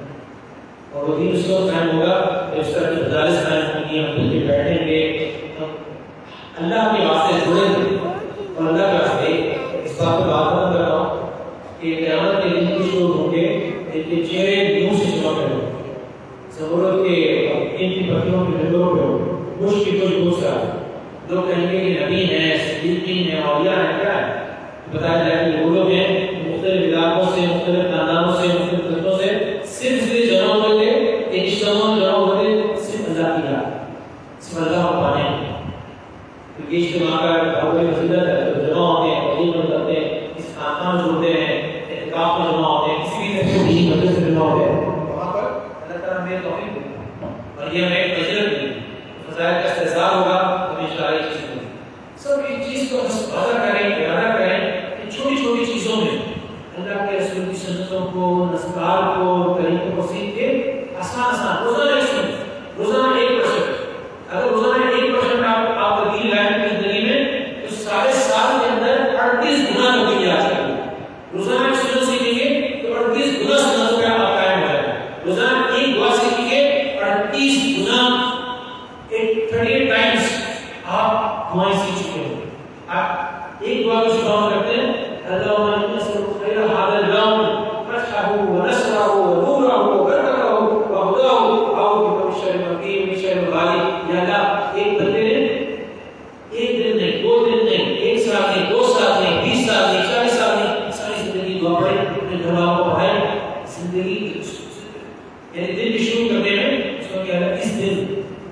اور وہ دین اس وقت قائم ہوگا جب اس طرح کی مدارس قائم ہوں گی, ہم مل کے بیٹھیں گے, اللہ کے واسطے جڑیں گے. اور اللہ کے واسطے اس بات کو بات کر رہا ہوں کہ قیامت کے دن کی شروع ہوں گے ان کے چہرے نور سے چمک رہے ہوں, سموروں کے ان کی پتیوں کے ڈنڈوں پہ ہوں, خوش کی کوئی دوسرا. لوگ کہیں گے کہ نبی ہیں, صدیقین ہیں, اولیاء ہیں, کیا ہے بتایا جائے کہ وہ لوگ ہیں مختلف علاقوں سے, مختلف خاندانوں سے, مختلف قصوں سے, صرف اس لیے جمع ہوتے کہ اجتماع جمع ہوتے صرف اللہ کی یاد, صرف اللہ کو پانے کے. کیونکہ اجتماع کا بہت فضیلت ہے, تو جمع ہوتے ہیں, قدیم بن جاتے ہیں, اس خاندان میں جڑتے ہیں, اعتکاف میں جمع ہوتے ہیں, کسی بھی طرح کی مدد سے جمع ہوتے ہیں. وہاں پر اللہ تعالیٰ ہمیں توفیق دے اور یہ ہمیں ایک فضیلت دی, فضائل کا استحصال ہوگا تو انشاءاللہ یہ چیز ہوگی. سب ایک چیز کو وعدہ کریں, ارادہ کریں کہ چھوٹی چھوٹی چیزوں میں اللہ کے رسول کی سنتوں کو, نسکار کو, طریقوں کو سیکھ کے آسان روزانہ روزانہ 1%, اگر روزانہ 1% آپ تبدیل لائیں اپنی زندگی میں تو سارے سال کے اندر 38 گنا تبدیلی آ سکتی ہے. روزانہ ایک سنت سیکھیں گے تو 38 گنا سنتوں پہ آپ قائم ہو جائیں گے. روزانہ ایک دعا سیکھیں گے 38 گنا 38 ٹائمز آپ دعائیں سیکھ چکے ہو. آپ ایک دعا کو شروع کرتے ہیں, اللهم اني اسالك خير هذا اليوم فتحه ونصره ونوره وبركته وهداه اعوذ بك من شر ما فيه ومن شر ما غالي. یا اللہ ایک بندے نے ایک دن نہیں, 2 دن نہیں, 1 سال نہیں, 2 سال نہیں, 20 سال نہیں, 40 سال نہیں, ساری زندگی دعا پڑھے, اپنے گھر والوں کو پڑھائے. زندگی یعنی دن کی شروع کرنے میں اس کو کیا ہے, اس دن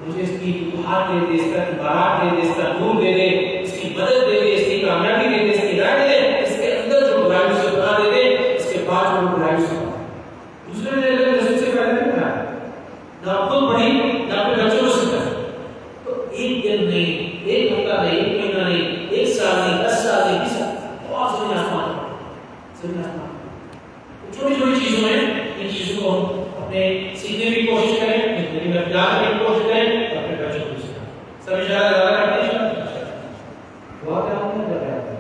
مجھے اس کی فتوحات دے دے, اس کا بارات دے دے, اس کا نور دے دے, اس کی مدد دے دے, اس کی کامیابی دے دے, اس کی ہدایت دے دے, اس کے اندر جو برائیوں سے بنا دے دے, اس کے بعد جو برائیوں سے بنا. دوسرے نے اللہ کے رسول سے پہلے نہیں کہا, نہ خود پڑھی نہ اپنے بچوں کو سکھایا. سب اشارہ لگا کرتے ہیں دعا کیا ہم نے کر رہا ہے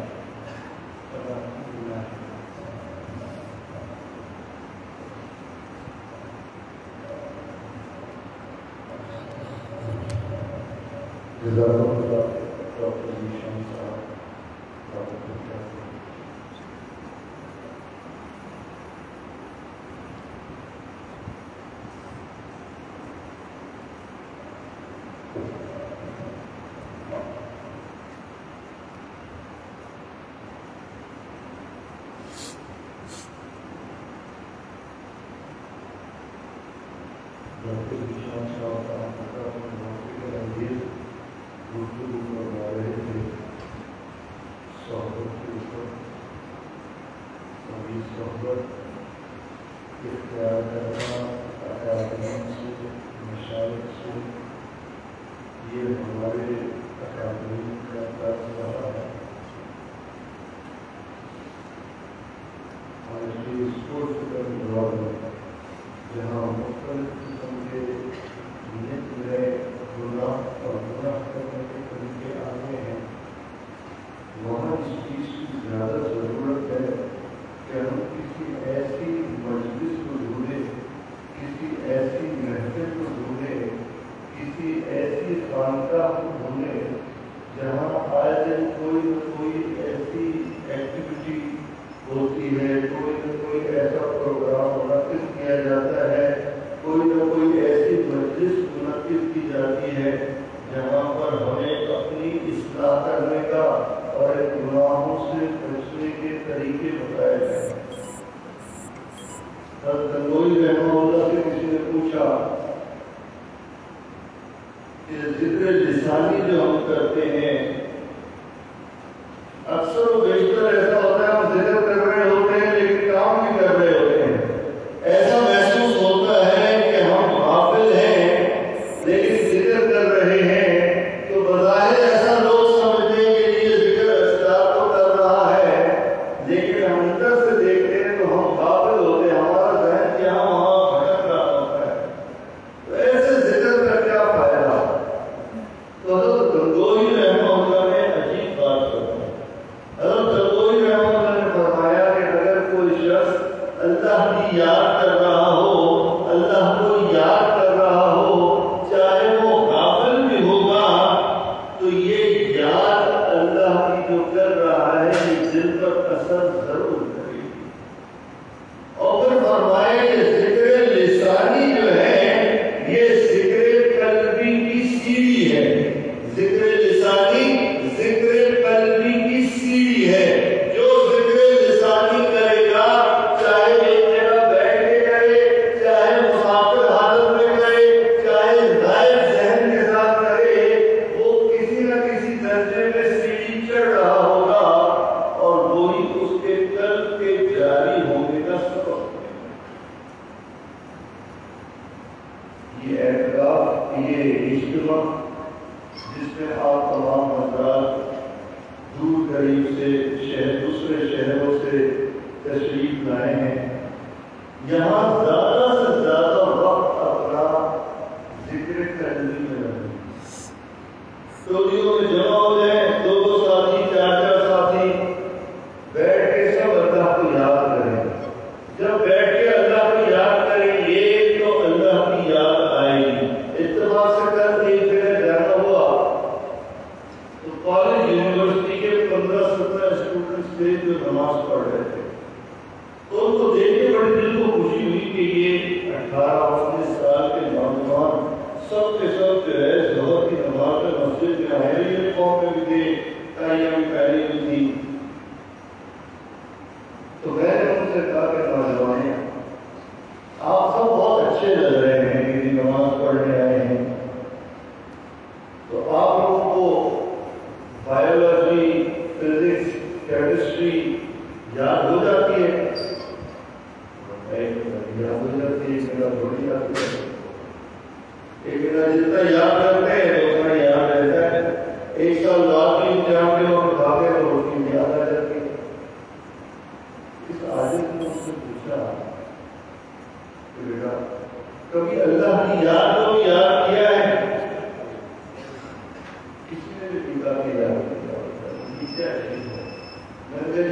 کبھی اللہ کی یاد کو یاد کیا ہے؟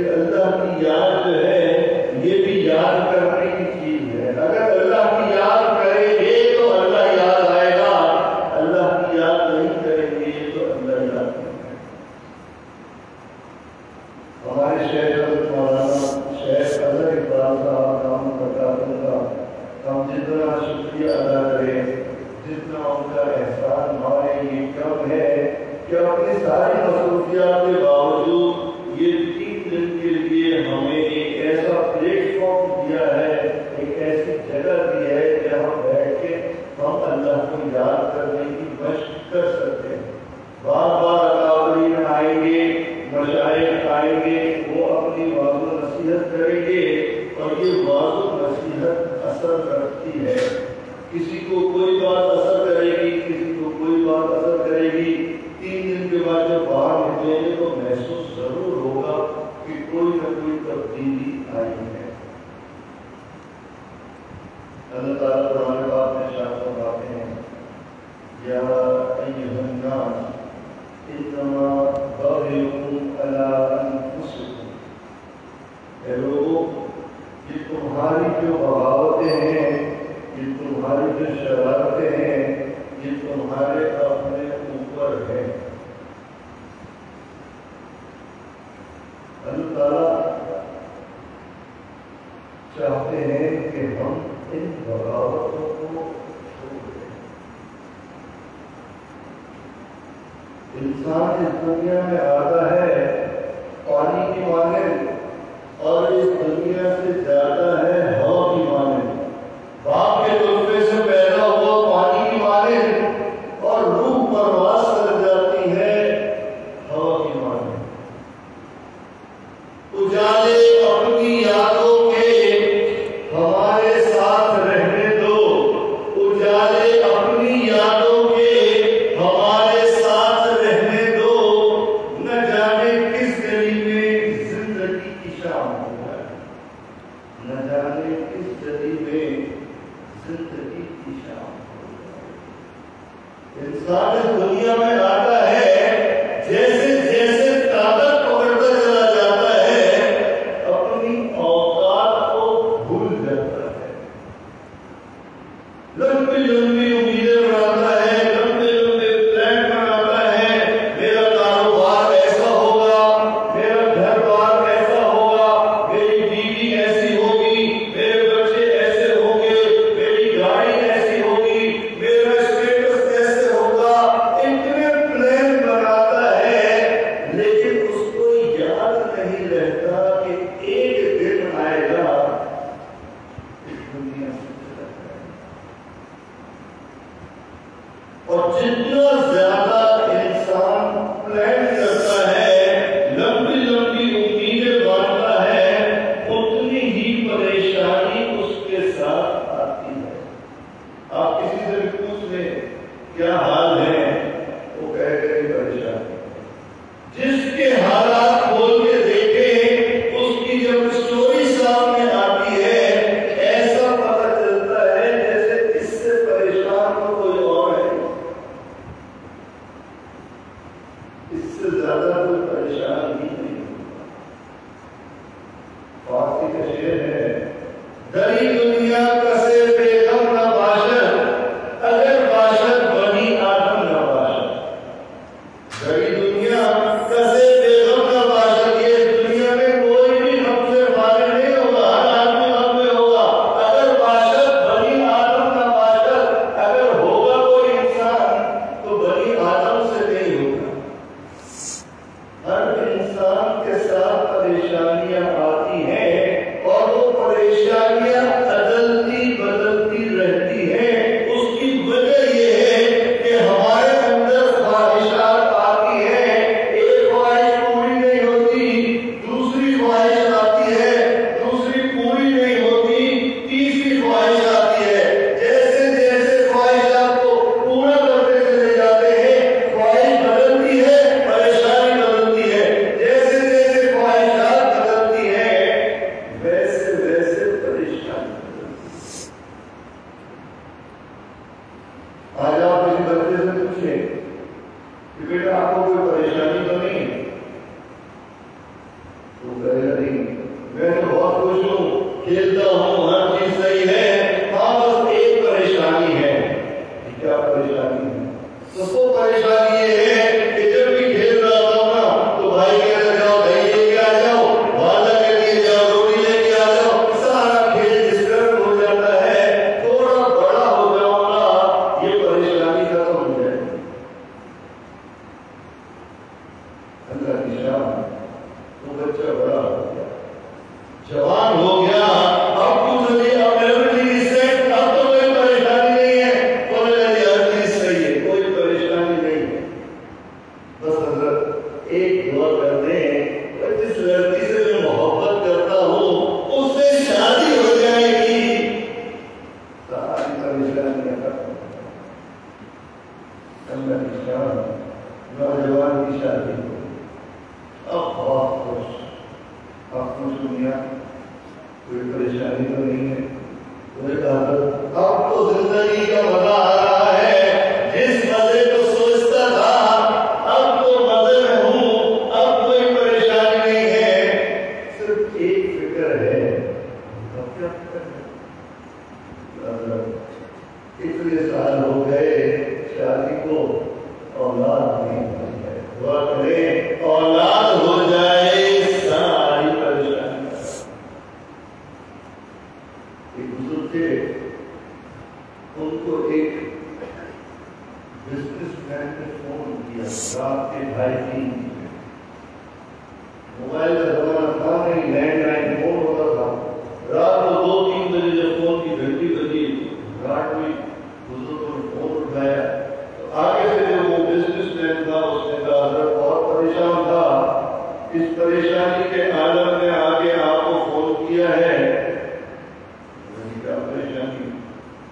اللہ کی یاد جو ہے یہ بھی یاد کرنے کی چیز ہے. اگر اللہ کی یاد کریں گے تو اللہ یاد آئے گا, اللہ کی یاد نہیں کریں گے تو اللہ یاد نہیں آئے گا. ہمارے شیخ مولانا شیخ اظہر اقبال صاحب نام بتاتے کا ہم جتنا شکریہ ادا کریں, جتنا ان کا احسان ہمارے یہ کم ہے کہ اپنی ساری مصروفیات کے باوجود یہ 3 دن کے لیے ہمیں ایک ایسا پلیٹ فارم دیا ہے, ایک ایسی جگہ دی ہے جہاں بیٹھ کے ہم اللہ کو یاد کرنے کی مشق کر سکتے ہیں. بار بار اکابرین آئیں گے, مشائخ آئیں گے, وہ اپنی واضح و نصیحت کریں گے اور یہ واضح و نصیحت اثر رکھتی ہے. کسی کو کوئی بات اثر کرے گی, کسی کو کوئی بات اثر کرے گی. 3 دن کے بعد جب باہر نکلیں گے تو محسوس ضرور ہوگا کہ کوئی نہ کوئی تبدیلی آئی ہے. اللہ تعالیٰ قرآن پاک میں ارشاد فرماتے ہیں, یا ایھا الناس انما بغیکم علی انفسکم, اے لوگوں یہ تمہاری جو بغاوتیں ہیں, یہ تمہاری جو شرارتیں ہیں, یہ تمہارے اپنے اوپر ہے. اللہ تعالیٰ چاہتے ہیں کہ ہم ان بغاوتوں کو چھوڑ دیں. انسان اس دنیا میں آتا ہے پانی کی مانند اور اس دنیا سے زیادہ ہے ہوا کی مانند. باپ کے نطفے سے پیدا ہوا پانی کی مانند اور روح پرواز کر جاتی ہے ہوا کی مانند. اجالے اپنی یادوں کے ہمارے ساتھ رہنے دو, اجالے اپنی یادوں کے ہمارے ساتھ رہنے دو. نہ جانے کس گلی میں زندگی کی شام ہو جائے, نہ جانے کس گلی میں زندگی کی شام ہو جائے. انسان اس دنیا میں آتا ہے جیسے جیسے طاقت پکڑتا چلا جاتا ہے اپنی اوقات کو بھول جاتا ہے. لمبی لمبی امیدیں بناتا ہے, لمبے لمبے پلان بناتا ہے. میرا کاروبار ایسا ہوگا, میرا گھر بار ایسا ہوگا, میری بیوی ایسی ہوگی, میرے بچے ایسے ہوں گے, میری گاڑی ایسی ہوگی, میرا اسٹیٹس ایسے ہوگا. اتنے پلان بناتا ہے لیکن اس کو یاد نہیں رہتا کہ ایک دن آئے گا اس دنیا سے چلا جائے گا. اور جتنا زیادہ انسان پلان کرتا ہے, لمبی لمبی امیدیں باندھتا ہے, اتنی ہی پریشانی اس کے ساتھ آتی ہے. آپ کسی سے بھی پوچھ لیں کیا حال ہے, وہ کہہ گئے پریشانی. جس کے حالات کھول کے دیکھیں اس کی جب اسٹوری سامنے آتی ہے ایسا پتہ چلتا ہے جیسے اس سے پریشان ہو کوئی اور ہے, اس سے زیادہ کوئی پریشان ہی نہیں ہوگا. فارسی کا شعر ہے, دری دنیا کسے بے غم نہ باشد, اگر باشد بنی آدم نہ باشد. دری دنیا کسے بے غم نہ باشد, یہ دنیا میں کوئی بھی غم سے فارغ نہیں ہوگا, ہر آدمی غم میں ہوگا. اگر باشد بنی آدم نہ باشد, اگر ہوگا کوئی انسان تو بنی آدم سے نہیں ہوگا. ہر انسان کے ساتھ پریشانیاں آتی ہیں اور وہ پریشانیاں بدلتی بدلتی رہتی ہیں. اس کی وجہ یہ ہے کہ ہمارے اندر خواہشات آتی ہیں, ایک خواہش پوری نہیں ہوتی, دوسری خواہش آتی ہے, دوسری پوری نہیں ہوتی, تیسری خواہش آتی ہے. جیسے جیسے خواہشات کو پورا کرتے چلے جاتے ہیں خواہش بدلتی ہے, پریشانی بدلتی ہے. جیسے جیسے خواہشات بدلتی ہیں ویسے ویسے پریشانی بدلتی ہے. آج آپ کسی بچے سے پوچھیں کہ بیٹا آپ کو کوئی کھیلتا ہوں، ہر چیز صحیح ہے، ہاں بس ایک پریشانی ہے۔ کیا پریشانی ہے؟ تو وہ پریشانی یہ ہے کہ جب بھی کھیل رہا تھا نا تو بھائی کہتا جاؤ دہی لے کے آ جاؤ، والدہ کہتی ہے جاؤ روٹی لے کے آ جاؤ، سارا کھیل ڈسٹرب ہو جاتا ہے۔ تھوڑا بڑا ہو جاؤ نا یہ پریشانی ختم ہو جائے گی۔ اللہ کی شان، وہ بچہ بڑا ہو گیا، جوان ہو گیا، اب کچھ نہیں، اب ایوریتھنگ از سیٹ، اب تو کوئی پریشانی نہیں ہے، کوئی ہر چیز صحیح ہے، کوئی پریشانی نہیں ہے۔ بس حضرت ایک دعا کر دیں، جس لڑکی سے میں محبت کرتا ہوں اس سے شادی ہو جائے گی، ساری پریشانیاں ختم ہو جائیں گی۔ اللہ کی شان، نوجوان کی شادی ہو، اب بہت خوش، اب خوش دنیا، کوئی پریشانی تو نہیں ہے، کوئی عادت، اب تو زندگی کا مزہ آ رہا ہے، جس مزے کو سوچتا تھا اب تو مزے میں ہوں، اب کوئی پریشانی نہیں ہے، صرف ایک فکر ہے، اب کیا فکر ہے؟ اتنے سال ہو گئے شادی کو، اولاد نہیں ہوئی ہے، دعا کریں اولاد ہو جائے، ساری پریشانی۔ ایک بزرگ تھے، ان کو ایک بزنس مین نے فون کیا رات کے 2:30 بجے، موبائل کا زمانہ تھا نہیں، لینڈ لائن فون ہوتا تھا، رات کو 2-3 بجے جب فون کی گھنٹی بجی، گھاٹ ہوئی، بزرگوں نے فون اٹھایا، تو آگے سے جو وہ بزنس مین تھا اس نے کہا حضرت بہت پریشان تھا، اس پریشانی کے عالم میں آگے آپ کو فون کیا ہے، کیا پریشانی؟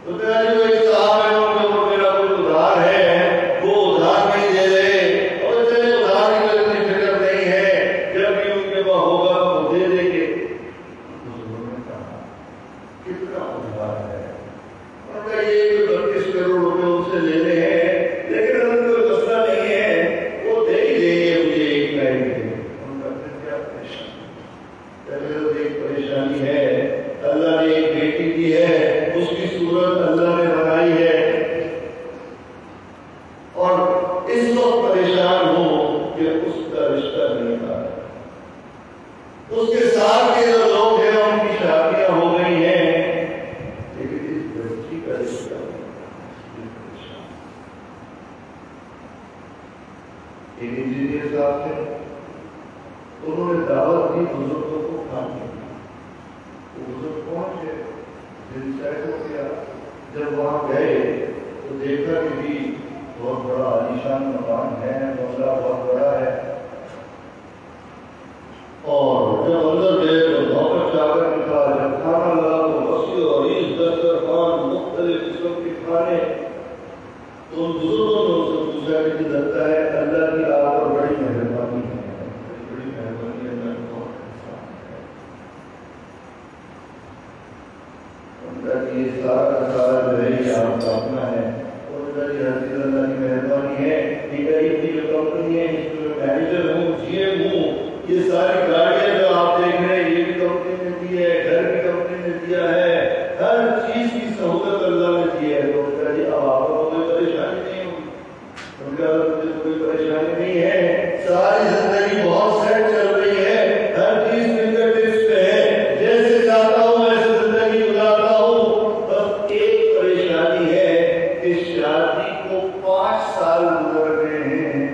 تو کہا جو ایک صاحب ہے ان کے اوپر میرا کوئی ادھار ہے، وہ ادھار نہیں دے رہے، اور چلے ادھار کی کوئی فکر نہیں ہے، جب بھی ان کے پاس ہوگا تو دے دیں گے۔ بزرگوں نے کہا کتنا ادھار ہے؟ انہوں نے کہا یہ 32 کروڑ روپے ان سے لینے ہیں، لیکن ان کو مسئلہ نہیں ہے، وہ دے ہی دیں گے مجھے 1 لاکھ دے۔ ان کا کیا پریشانی؟ پہلے تو ایک پریشانی ہے، اللہ نے ایک بیٹی دی ہے، اس کی صورت اللہ نے بنائی ہے، اور اس وقت پریشان ہوں کہ اس کا رشتہ نہیں تھا، اس کے ساتھ کے جو لوگ ہیں ان کی شادیاں ہو گئی ہیں، لیکن اس بچی کا رشتہ ایک انجینئر صاحب تھے، انہوں نے دعوت دی بزرگوں کو کھانے کی، وہ بزرگ پہنچ گئے، دل سیٹ ہو گیا، جب وہاں گئے تو دیکھا کہ بھی بہت بڑا عالیشان مکان ہے، بنگلہ بہت بڑا ہے، اور جب اندر گئے تو نوکر چاکر نے کہا جب کھانا لگا تو وسیع اور عریض دسترخوان، مختلف قسم کے کھانے، تو ان بزرگوں نے ان سے پوچھا کہ لگتا ہے اللہ کی آپ پر بڑی مہربانی ہے، بڑی مہربانی اللہ نے بہت یہ سارا کا سارا جو ہے یہ آپ کا اپنا ہے، اور حضرت اللہ کی مہربانی ہے، یہ کی جو کمپنی ہے اس میں مینیجر ہوں، جی ایم ہوں، یہ ساری گاڑیاں جو آپ دیکھ رہے ہیں یہ بھی کمپنی نے دی ہے، گھر بھی کمپنی نے دیا ہے، ہر چیز کی سہولت اللہ نے دی ہے، تو جی اب آپ کو کوئی پریشانی نہیں ہوگی، مجھے کوئی پریشانی نہیں ہے، ساری زندگی بہت سیٹ چل رہی ہے، ہر چیز فنگر ٹپس پہ ہے، جیسے چاہتا ہوں ویسے زندگی گزارتا ہوں، بس ایک پریشانی ہے کہ شادی کو 5 سال گزر گئے ہیں،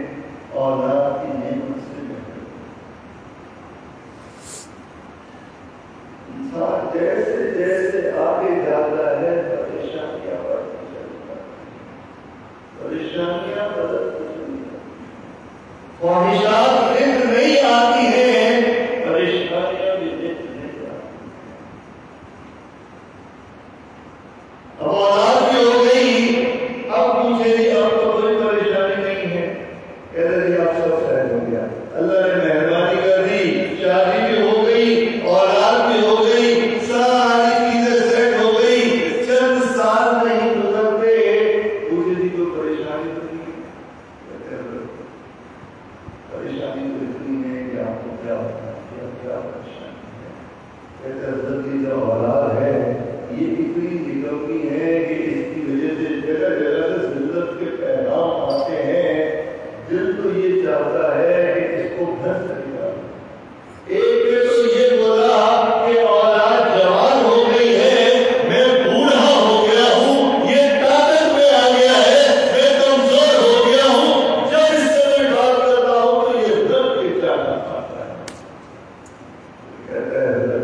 اولاد کی نعمت سے انسان جیسے جیسے آگے جاتا ہے پریشانیاں بڑھتی چلتی ہیں، پریشانیاں بدلتی چلتی ہیں، خواہشات رزق نہیں آتی ہیں، پریشانیاں بھی رزق نہیں آتی ہیں۔ اب اولاد بھی ہو گئی، اب پوچھے جی اب تو کوئی پریشانی نہیں ہے، کہتے جی آپ سب سیٹ ہو گیا، اللہ نے مہربانی کر دی، شادی بھی ہو گئی، اولاد بھی ہو گئی، ساری چیزیں سیٹ ہو گئی، چند سال نہیں گزرتے پوچھے جی کوئی پریشانی تو نہیں ہے، پریشانی تو اتنی ہے کہ آپ کو کیا ہوتا ہے، کیا پریشانی ہے، کہتے ہیں حضرت کی جو اولاد ہے یہ اتنی نکلتی ہے کہ اس کی وجہ سے جگہ جگہ سے ذلت کے پیغام آتے ہیں. دل تو یہ چاہتا ہے کہ اس کو گھر سے نکالے. ایک نے تو یہ بولا کہ اولاد جوان ہو گئی ہے, میں بوڑھا ہو گیا ہوں, یہ طاقت میں آ گیا ہے, میں کمزور ہو گیا ہوں, جب اس سے میں بات کرتا ہوں تو یہ درد کے چاہتا پاتا ہے. کہتا ہے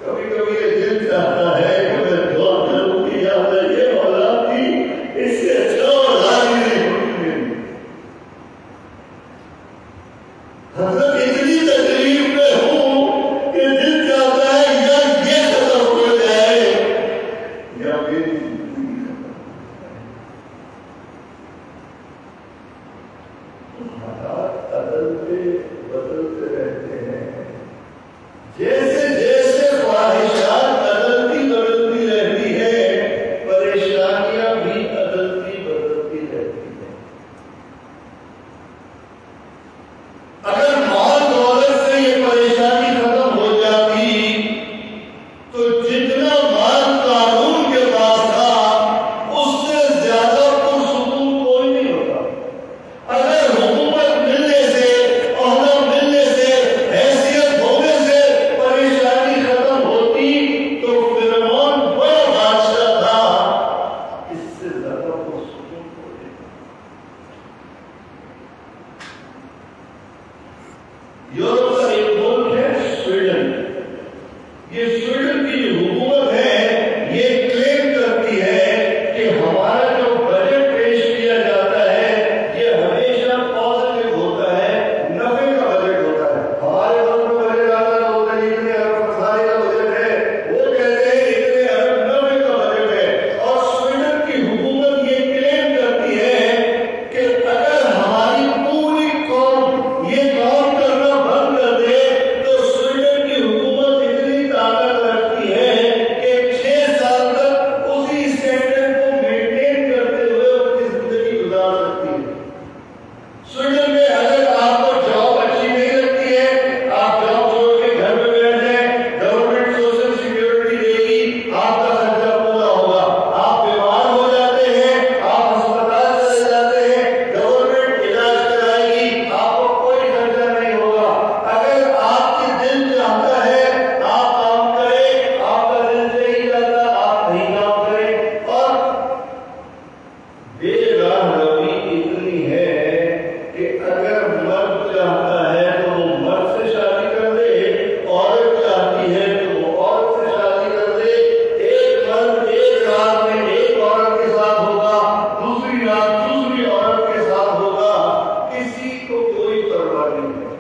کبھی کبھی یہ دل چاہتا ہے کہ میں دعا کروں کہ یا اللہ یہ اولاد تھی, اس سے اچھا اولاد ہی نہیں ہوتی میری. حضرت اتنی تکلیف میں ہوں کہ دل چاہتا ہے یا یہ ختم ہو جائے یا میری زندگی ختم. حالات بدلتے رہتے ہیں. جیسے جیسے خواہشات بدلتی رہتی ہے, پریشانیاں بھی بدلتی رہتی ہیں. اگر مال دولت سے یہ پریشانی ختم ہو جاتی تو جتنا مال قانون کے پاس تھا اس سے زیادہ پرسکون کوئی نہیں ہوتا. اگر حکومت ملنے سے, عہدہ ملنے سے, حیثیت ہونے سے پریشانی ختم ہوتی تو فرعون بڑا بادشاہ تھا, اس سے زیادہ پرسکون کوئی نہیں. یورپ کا ایک ملک ہے سویڈن. یہ سویڈن کی جو حکومت ہے یہ کلیم کرتی ہے کہ ہمارا جو بجٹ پیش کیا جاتا ہے یہ ہمیشہ پازیٹو ہوتا ہے, نفع کا بجٹ ہوتا ہے. ہمارے ملک میں بجٹ آتا ہے ہوتا ہے اتنے ارب خسارے کا بجٹ ہے, وہ کہتے ہیں اتنے ارب نفع کا بجٹ ہے. اور سویڈن کی حکومت یہ کلیم کرتی ہے کہ اگر ہماری پوری قوم یہ کام کرنا بند کر دے تو سویڈن کی حکومت اتنی طاقت رکھتی ہے کہ 6 سال تک اسی اسٹینڈرڈ کو مینٹین کرتے ہوئے اپنی زندگی گزار سکتی ہے. سویڈن میں اگر آپ کو جاب اچھی نہیں لگتی ہے, آپ جاب چھوڑ کے گھر میں بیٹھ جائیں, گورنمنٹ سوشل سیکیورٹی دے گی, آپ کا خرچہ پورا ہوگا. آپ بیمار ہو جاتے ہیں, آپ ہسپتال چلے جاتے ہیں, گورنمنٹ علاج کرائے گی, آپ کو کوئی خرچہ نہیں ہوگا. اگر آپ کی دل چاہتا ہے آپ کام کریں, آپ کا دل نہیں چاہتا آپ نہیں کام کریں. اور بے راہ روی اتنی ہے کہ اگر مرد چاہتا ہے تو وہ مرد سے شادی کر دے, عورت چاہتی ہے تو وہ عورت سے شادی کر دے. ایک مرد ایک رات میں ایک عورت کے ساتھ ہوگا, دوسری رات دوسری عورت کے ساتھ ہوگا, کسی کو کوئی پرواہ نہیں ہے.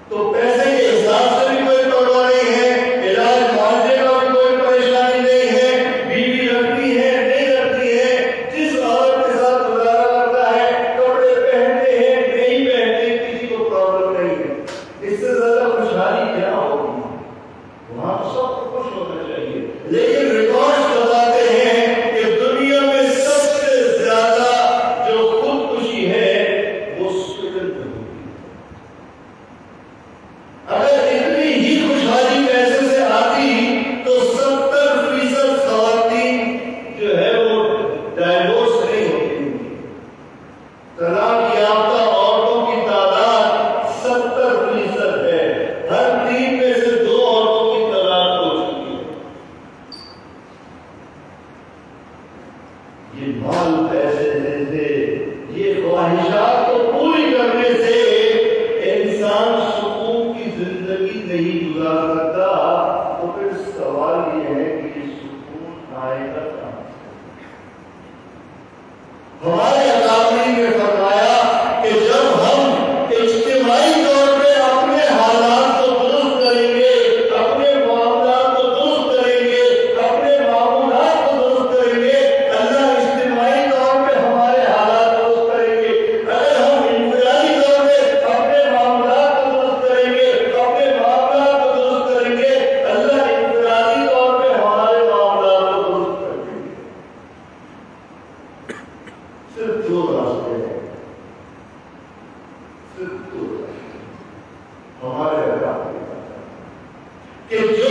تو پیسے کے حساب سے بھی کوئی پرواہ نہیں ہے, علاج معالجے کا بھی کوئی پریشانی نہیں ہے, بیوی رکھتی ہے نہیں رکھتی ہے, جس عورت کے ساتھ گزارا کرتا ہے, کپڑے پہنتے ہیں نہیں پہنتے, کسی کو پرابلم نہیں ہے. اس سے زیادہ خوشحالی کیا ہوگی؟ وہاں سب کو خوش ہونا چاہیے. لیکن ریکارڈز بتاتے ہیں کہ دنیا میں سب سے زیادہ جو خودکشی ہے وہ سویڈن میں ہوتی ہے. اگر اتنی ہی خوشحالی پیسے سے آتی تو 70% خواتین جو ہے وہ ڈائیورس نہیں ہوتی. طلاق یافتہ عورتوں کی تعداد 70% ہے. ہر 3 میں سے 2 عورتوں کی طلاق ہو چکی ہے. یہ مال پیسے سے, یہ خواہشات کو پوری کرنے سے انسان سکون کی زندگی نہیں گزار سکتا. تو پھر سوال یہ ہے کہ یہ سکون آئے گا کہاں سے؟ ہمارے اکابرین نے فرمایا کہ جب ہم اجتماعی طور پہ اپنے حالات کو درست کریں گے, اپنے معاملات کو درست کریں گے, اپنے معمولات کو درست کریں گے, اللہ اجتماعی طور پہ ہمارے حالات درست کریں گے. اگر ہم انفرادی طور پہ اپنے معاملات کو درست کریں گے, اپنے معاملات کو درست کریں گے, اللہ انفرادی طور پہ ہمارے معاملات کو درست کریں گے. صرف 2 راستے ہیں, صرف 2 راستے ہمارے اللہ کہ جو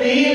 3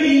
3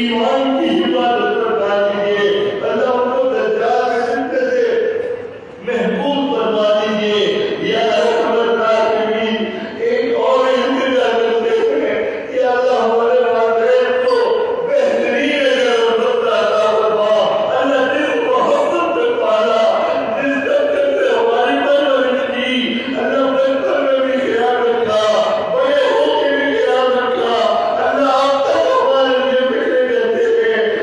ایمان کی حفاظت فرما دیجیے اللہ ان کو دجال کے فتنے سے محفوظ فرما دیجیے یا ارحم الراحمین ایک اور انتظار کرتے ہیں کہ اللہ ہمارے والدین کو بہترین اجر عطا فرما اللہ دل محبت سے پالا جس طرح سے ہماری پرورش کی اللہ بچپن میں بھی خیال رکھا بڑے ہو کے بھی خیال رکھا اللہ آپ تک ہمارے لیے فکر کرتے تھے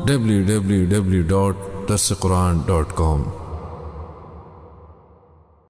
www.darsequran.com